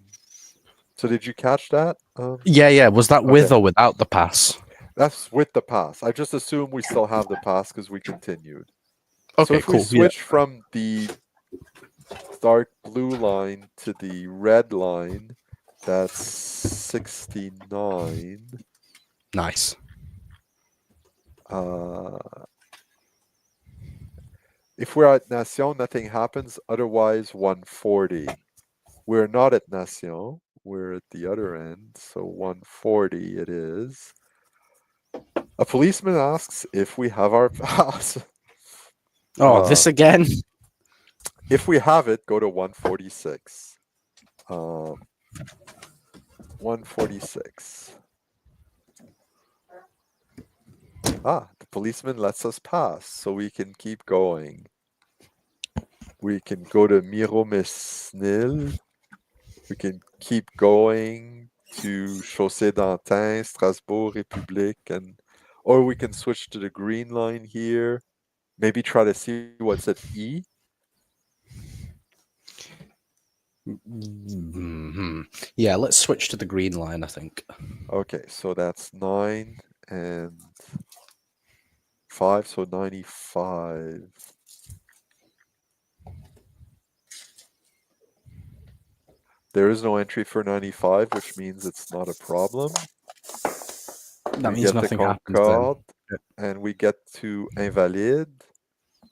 did you catch that? Yeah. Was that with Okay, or without the pass? that's with the pass. I just assume we still have the pass because we continued. So Okay, if we cool. Yeah. switch from the dark blue line to the red line, that's 69. Nice. If we're at Nation, nothing happens. Otherwise, 140. We're not at Nation. We're at the other end. So 140 it is. A policeman asks if we have our pass. Oh, this again? If we have it, go to 146. 146. The policeman lets us pass, so we can keep going. We can go to Miromesnil. We can keep going to Chaussée d'Antin, Strasbourg, République, or we can switch to the green line here. Maybe try to see what's at E. Yeah, let's switch to the green line, I think. Okay, so that's 9 and 5, so 95. There is no entry for 95, which means it's not a problem. That We means get the nothing happens then. Concorde, and we get to Invalide,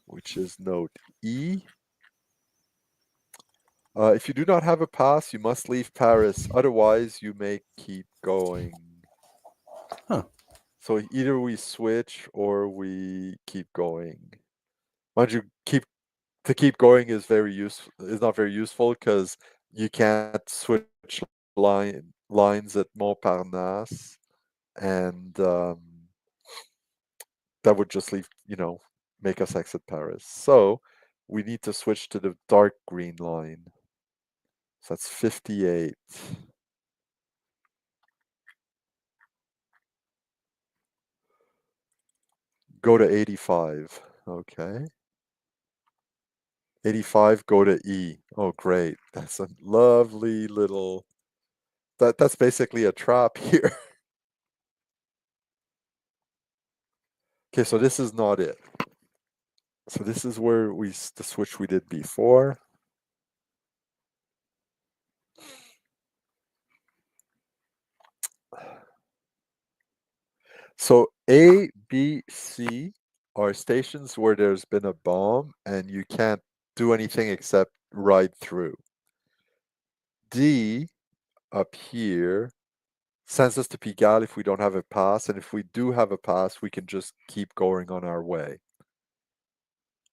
which is note E. If you do not have a pass, you must leave Paris. Otherwise, you may keep going. Huh. So either we switch or we keep going. Mind you, keep going is not very useful because you can't switch lines at Montparnasse, and that would just make us exit Paris. So we need to switch to the dark green line. So that's 58. Go to 85. Okay. 85, go to E. Oh, great. That's a lovely little. That's basically a trap here. Okay, so this is not it. So this is where the switch we did before. So A, B, C are stations where there's been a bomb and you can't do anything except ride through. D, up here, sends us to Pigalle if we don't have a pass, and if we do have a pass, we can just keep going on our way.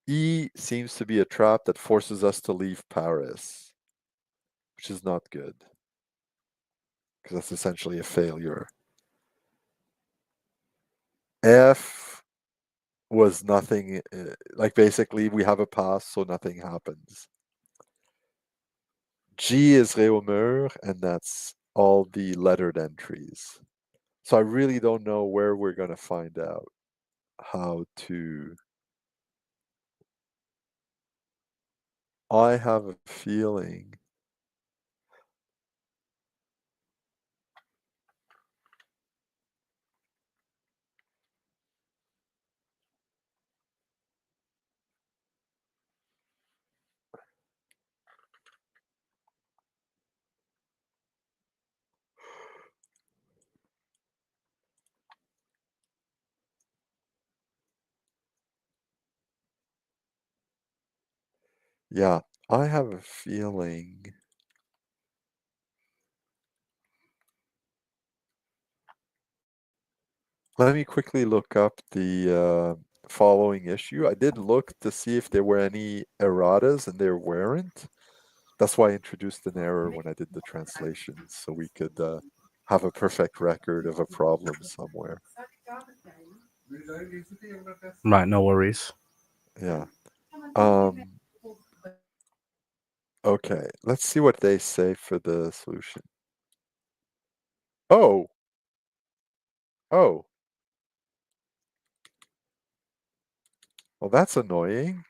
E seems to be a trap that forces us to leave Paris, which is not good, because that's essentially a failure. F was nothing, like basically we have a pass, so nothing happens. G is Réaumur, and that's all the lettered entries. So I really don't know where we're going to find out. how to. I have a feeling. Yeah, I have a feeling. Let me quickly look up the following issue. I did look to see if there were any erratas, and there weren't. That's why I introduced an error when I did the translation, so we could have a perfect record of a problem somewhere. Right, no worries. Yeah. Um, okay, let's see what they say for the solution. Oh, oh, well, that's annoying.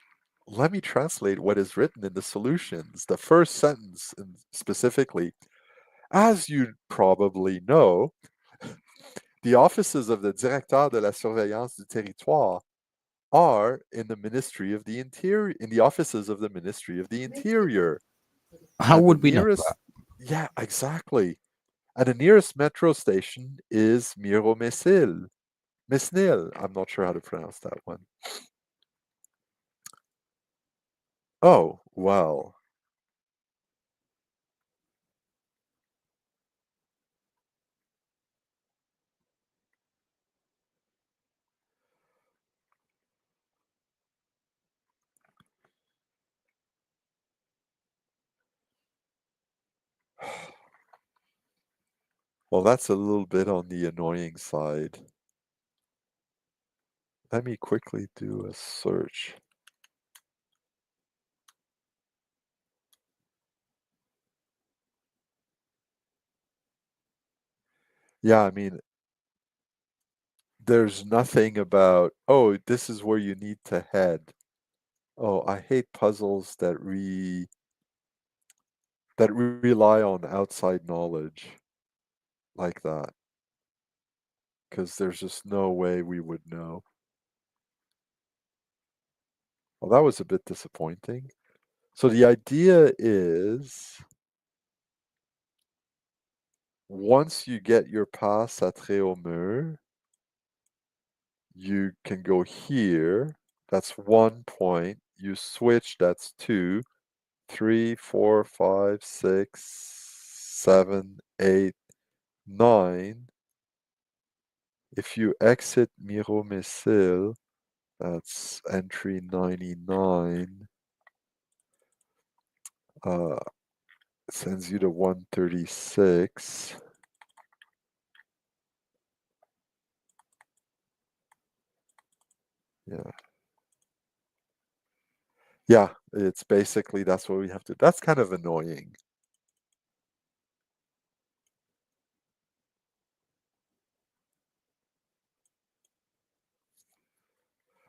Let me translate what is written in the solutions. The first sentence specifically, as you probably know, the offices of the Directeur de la Surveillance du Territoire are in the Ministry of the Interior, in the offices of the Ministry of the Interior. How And the would we know nearest, that? yeah, exactly. And the nearest metro station is Miromesnil. Mesnil. I'm not sure how to pronounce that one. Oh, well. Well, that's a little bit on the annoying side. Let me quickly do a search. Yeah, I mean, there's nothing about, oh, this is where you need to head. Oh, I hate puzzles that rely on outside knowledge like that, because there's just no way we would know. Well, that was a bit disappointing. So the idea is once you get your pass à très haut mur, you can go here. That's 1 point. You switch, that's 2, 3, 4, 5, 6, 7, 8, 9. If you exit Miromesnil, that's entry 99. Uh, sends you to 136. Yeah. Yeah, it's basically that's what we have to. That's kind of annoying.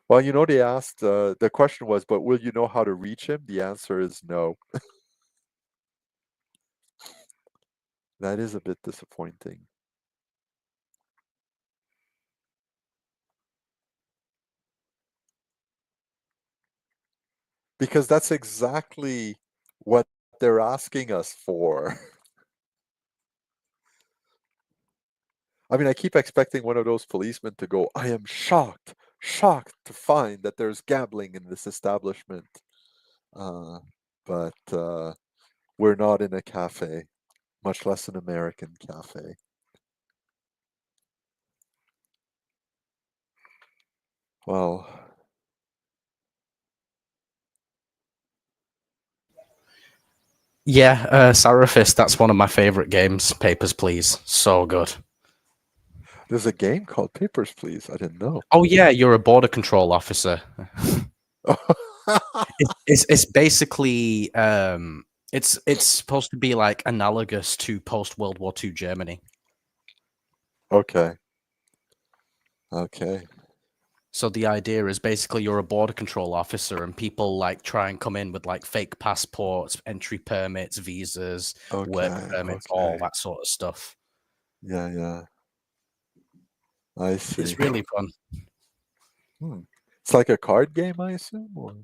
Well, they asked, the question was, but will you know how to reach him? The answer is no. That is a bit disappointing. Because that's exactly what they're asking us for. I mean, I keep expecting one of those policemen to go, I am shocked, shocked to find that there's gambling in this establishment. Uh, but we're not in a cafe, much less an American cafe. Well, Yeah, Sarafist, that's one of my favorite games. Papers, Please. So good. there's a game called Papers, Please. I didn't know. Oh, yeah, you're a border control officer. It's basically it's supposed to be like analogous to post World War II Germany. Okay. Okay. So the idea is basically you're a border control officer and people like try and come in with like fake passports, entry permits, visas, work Okay, permits, all okay. that sort of stuff. Yeah, yeah. I see. It's really fun. Hmm. It's like a card game, I assume, or?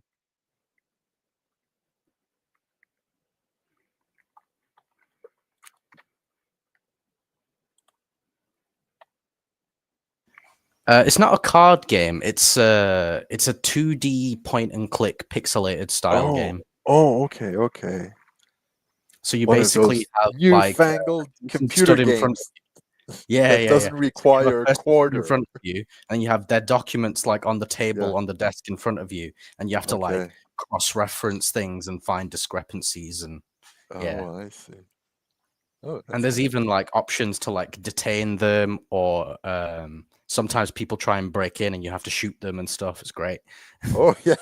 It's not a card game. It's a 2D point and click pixelated style Oh, game. oh, okay, okay. So you One of basically those have like newfangled a person computer stood in front. games Yeah, that yeah, yeah. doesn't So you have a require a person stood in quarter. front of you, and you have their documents like on the Yeah, table on the desk in front of you, and you have to like okay. cross-reference things and find discrepancies and yeah. Oh, I see. Oh, And that's there's kind of even neat. like options to like detain them or sometimes people try and break in and you have to shoot them and stuff. It's great. Oh, yeah.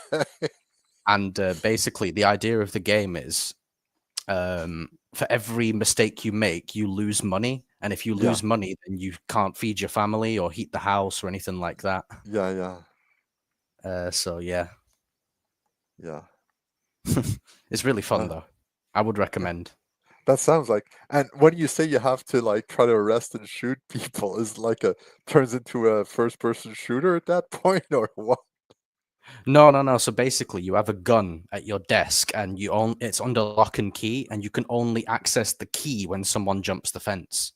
And basically the idea of the game is for every mistake you make, you lose money. And if you Yeah, lose money, then you can't feed your family or heat the house or anything like that. yeah, yeah, So yeah, yeah. it's really fun Uh, though. I would yeah. recommend. That sounds like, and when you say you have to like try to arrest and shoot people, is like a turns into a first person shooter at that point, or what? No, no, no. So basically, you have a gun at your desk, and it's under lock and key, and you can only access the key when someone jumps the fence,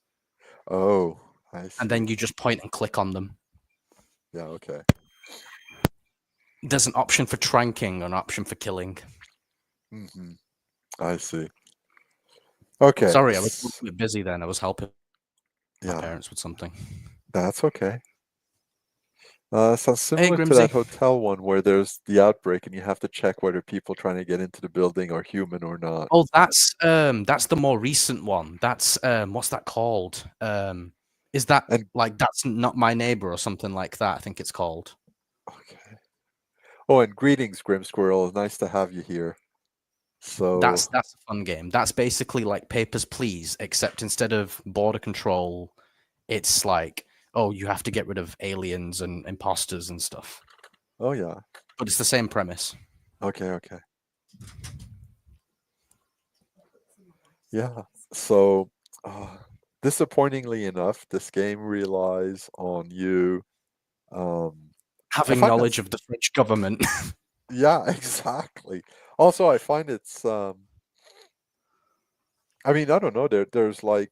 Oh, I and then see. you just point and click on them. Yeah, okay. There's an option for tranking, an option for killing. Hmm. I see. Okay. Sorry, I was a little bit busy then. I was helping my Yeah, parents with something. that's okay. Sounds Hey, similar to Grimsy. that hotel one where there's the outbreak and you have to check whether people trying to get into the building are human or not. Oh, that's the more recent one. That's what's that called? Is that And like That's Not My Neighbor or something like that? I think it's called. okay. Oh, and greetings, Grim Squirrel. Nice to have you here. So, That's a fun game. That's basically like Papers, Please, except instead of border control, it's like, oh, you have to get rid of aliens and imposters and stuff. oh yeah. But it's the same premise. Okay, okay. Yeah. So, uh, disappointingly enough, this game relies on you. Um, I Having find knowledge that's of the French government. yeah, exactly. Also, I find it's I mean, I don't know, there's like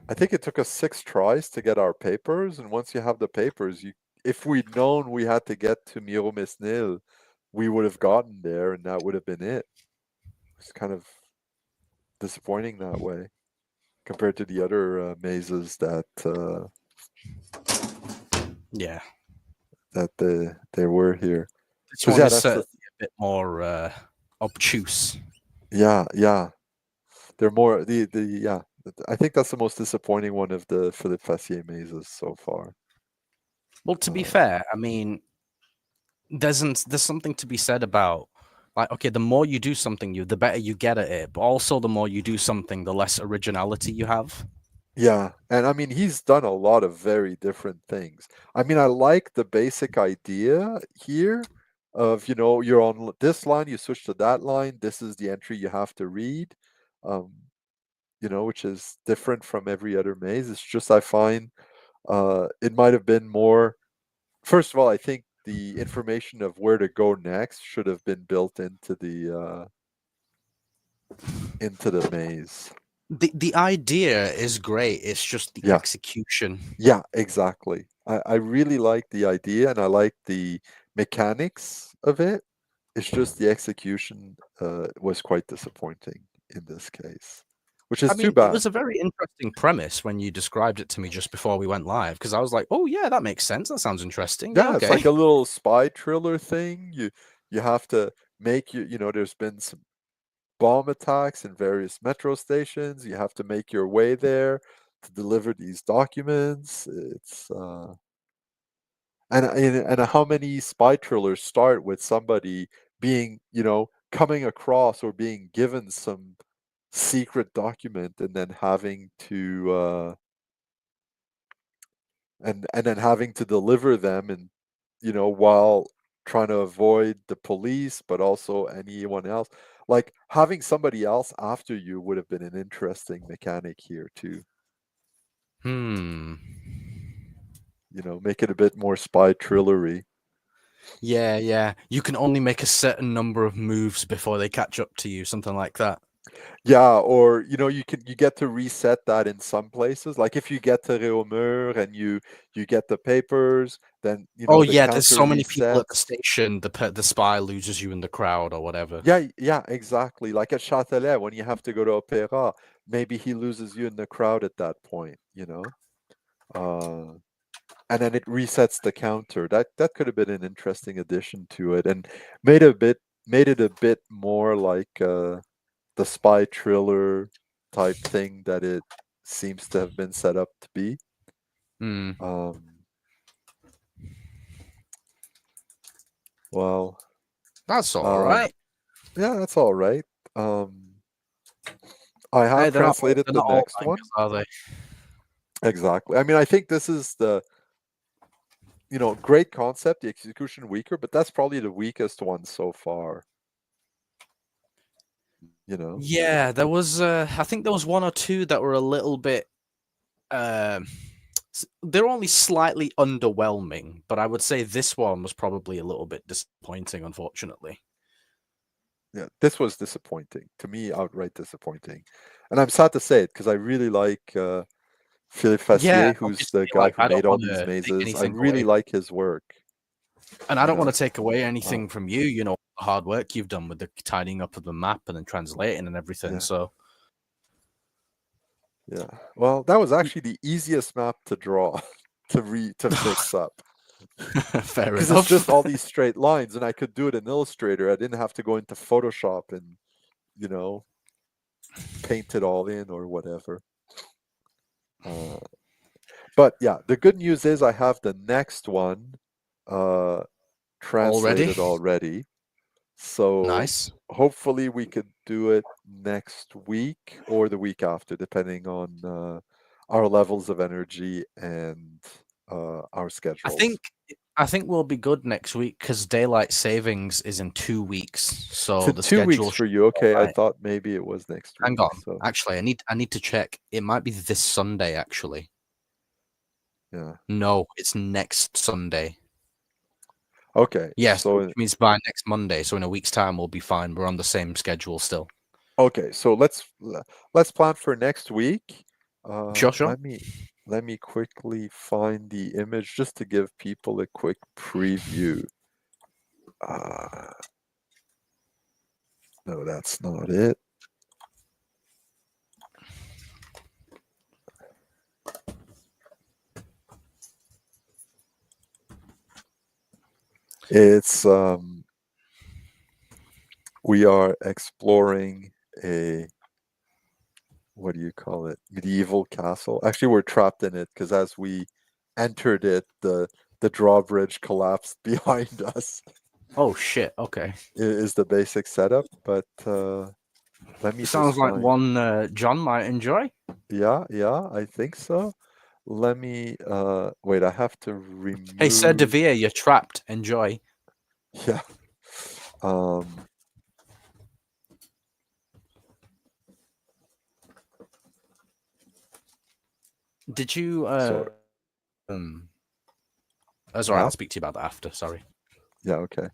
I think it took us 6 tries to get our papers, and once you have the papers, you if we'd known we had to get to Miromesnil, we would have gotten there and that would have been it. It's kind of disappointing that way compared to the other mazes Yeah. that they were here. This Because one yeah, is that's the certainly a bit more obtuse. yeah, yeah. They're more the yeah. I think that's the most disappointing one of the Philippe Fassier mazes so far. Well, to be Uh, fair, I mean, there's something to be said about like, okay, the more you do something, the better you get at it, but also the more you do something, the less originality you have. yeah, and I mean he's done a lot of very different things. I mean I like the basic idea here of you're on this line, you switch to that line. This is the entry you have to read. Um, which is different from every other maze. It's just I find it might have been more. First of all, I think the information of where to go next should have been built into the maze. The idea is great. It's just the Yeah, execution. yeah, exactly. I really like the idea and I like the mechanics of it. It's just the execution was quite disappointing in this case, which I is too mean, it bad. was a very interesting premise when you described it to me just before we went live, because I was like, "Oh yeah, that makes sense. That sounds interesting. Yeah, Yeah, it's like okay." a little spy thriller thing. You have to make there's been some bomb attacks in various metro stations. You have to make your way there to deliver these documents. It's and how many spy thrillers start with somebody being, coming across or being given some secret document and then having to and then having to deliver them, and while trying to avoid the police, but also anyone else. Like having somebody else after you would have been an interesting mechanic here too. Hmm. Make it a bit more spy trillery. Yeah, yeah. You can only make a certain number of moves before they catch up to you, something like that. Yeah, or you get to reset that in some places. Like if you get to Réaumur and you get the papers, then Oh the yeah, there's counter so many people at the resets. station. The spy loses you in the crowd or whatever. Yeah, yeah, exactly. Like at Châtelet, when you have to go to Opéra, maybe he loses you in the crowd at that point. Uh, and then it resets the counter. That could have been an interesting addition to it, and made it a bit more like the spy thriller type thing that it seems to have been set up to be. Hmm. Um, well, That's all um, right. yeah, that's all right. Um, I Hey, have translated they're the not all next one. bangers, are they? Exactly. I mean, I think this is the great concept, the execution weaker, but that's probably the weakest one so far. You know? Yeah, there was. I think there was one or two that were a little bit. Um, they're only slightly underwhelming, but I would say this one was probably a little bit disappointing, unfortunately. Yeah, this was disappointing to me, outright disappointing, and I'm sad to say it because I really like Philippe Yeah, Fassier, who's obviously, the guy like who I don't made all want these to take mazes. I anything really away, like his work. and I You don't want know, to take away uh, anything from you. You know, the hard work you've done with the tidying up of the map and then translating and everything. yeah, So yeah. Well, that was actually the easiest map to draw to fix up fair because it's enough. just all these straight lines, and I could do it in Illustrator. I didn't have to go into Photoshop and you know paint it all in or whatever. Uh, but yeah, the good news is I have the next one uh, Already, translated already. So nice. hopefully we could do it next week or the week after, depending on our levels of energy and our I schedules. think I think we'll be good next week because daylight savings is in 2 weeks, so the 2 weeks schedule for should you. be all Okay, I right. thought maybe it was next Hang week. on, So actually, I need to check. It might be this Sunday. Actually, yeah. no, it's next Sunday. Okay. Yes, which means by next Monday. So in a week's time, we'll be fine. We're on the same schedule still. Okay. So let's plan for next week. Sure, sure. Let me quickly find the image just to give people a quick preview. Uh, no, that's not it. It's we are exploring a what do you call it? Medieval castle. Actually, we're trapped in it because as we entered it, the drawbridge collapsed behind us. Oh shit. Okay. Is the basic setup, but let me just Sounds like find. one John might enjoy. Yeah, yeah, I think so. Let me wait. I have to Hey, Sir remove. Devere, you're trapped. Enjoy. Yeah. Um. Did you? Sorry. That's all right. Yeah. I'll speak to you about that after. Sorry. Yeah. Okay.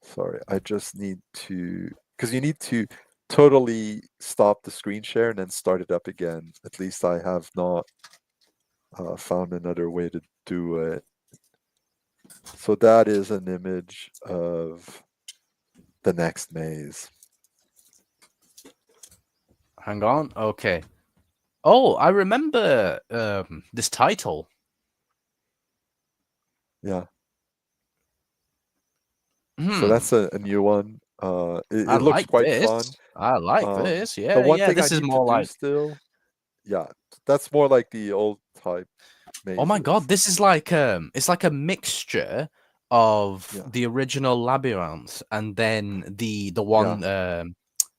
Sorry, I just need to, because you need to totally stop the screen share and then start it up again. At least I have not found another way to do it. So that is an image of the next maze. Hang on. Okay. Oh, I remember this title. Yeah. So Hmm. that's a new one. I It looks like quite fun. this. I like Um, this. the Yeah, one yeah. thing I This is need to more do like. still, yeah, that's more like the old type Oh my god, mazes. this is like it's like a mixture of Yeah, the original Labyrinth and then the yeah, one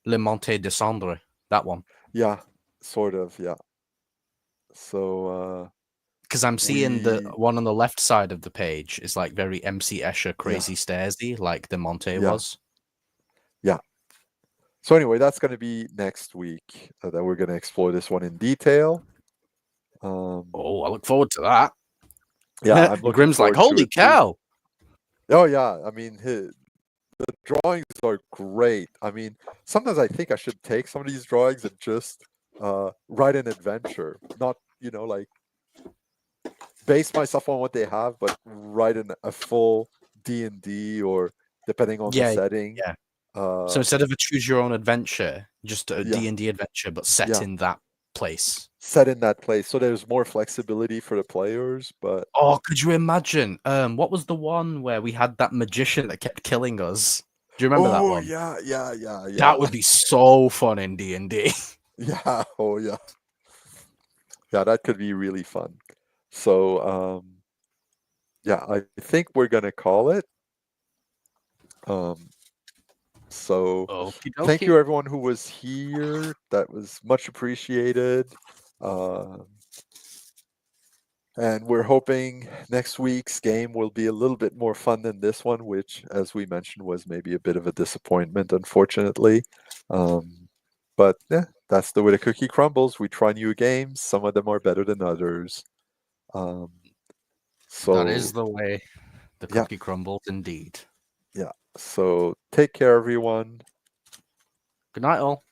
Le Monte de Cendre. That one. yeah, sort of, yeah. So Because I'm seeing the We one on the left side of the page is like very MC Escher crazy stairsy, like the Monte was. Yeah. So anyway, that's going to be next week that we're going to explore this one in detail. Oh, I look forward to that. Yeah, I'm And looking Grim's like, forward to holy it too. cow. Oh yeah, I mean the drawings are great. I mean, sometimes I think I should take some of these drawings and just write an adventure, not like base myself on what they have, but write a full D&D or depending on the Yeah, setting. yeah. So instead of a choose your own adventure, just a Yeah, D&D adventure, but set yeah, in that place. set in that place, so there's more flexibility for the players. But Oh, could you imagine? What was the one where we had that magician that kept killing us? Do you remember that oh one? yeah, yeah, yeah, yeah, That would be so fun in D&D. yeah, oh yeah, yeah, that could be really fun. So yeah, I think we're gonna call it. So Okie thank dokie. you everyone who was here. That was much appreciated. And we're hoping next week's game will be a little bit more fun than this one, which, as we mentioned, was maybe a bit of a disappointment, unfortunately. But yeah, that's the way the cookie crumbles. We try new games. Some of them are better than others. That So is the way the yeah, cookie crumbles indeed. yeah. So take care, everyone. Good night, all.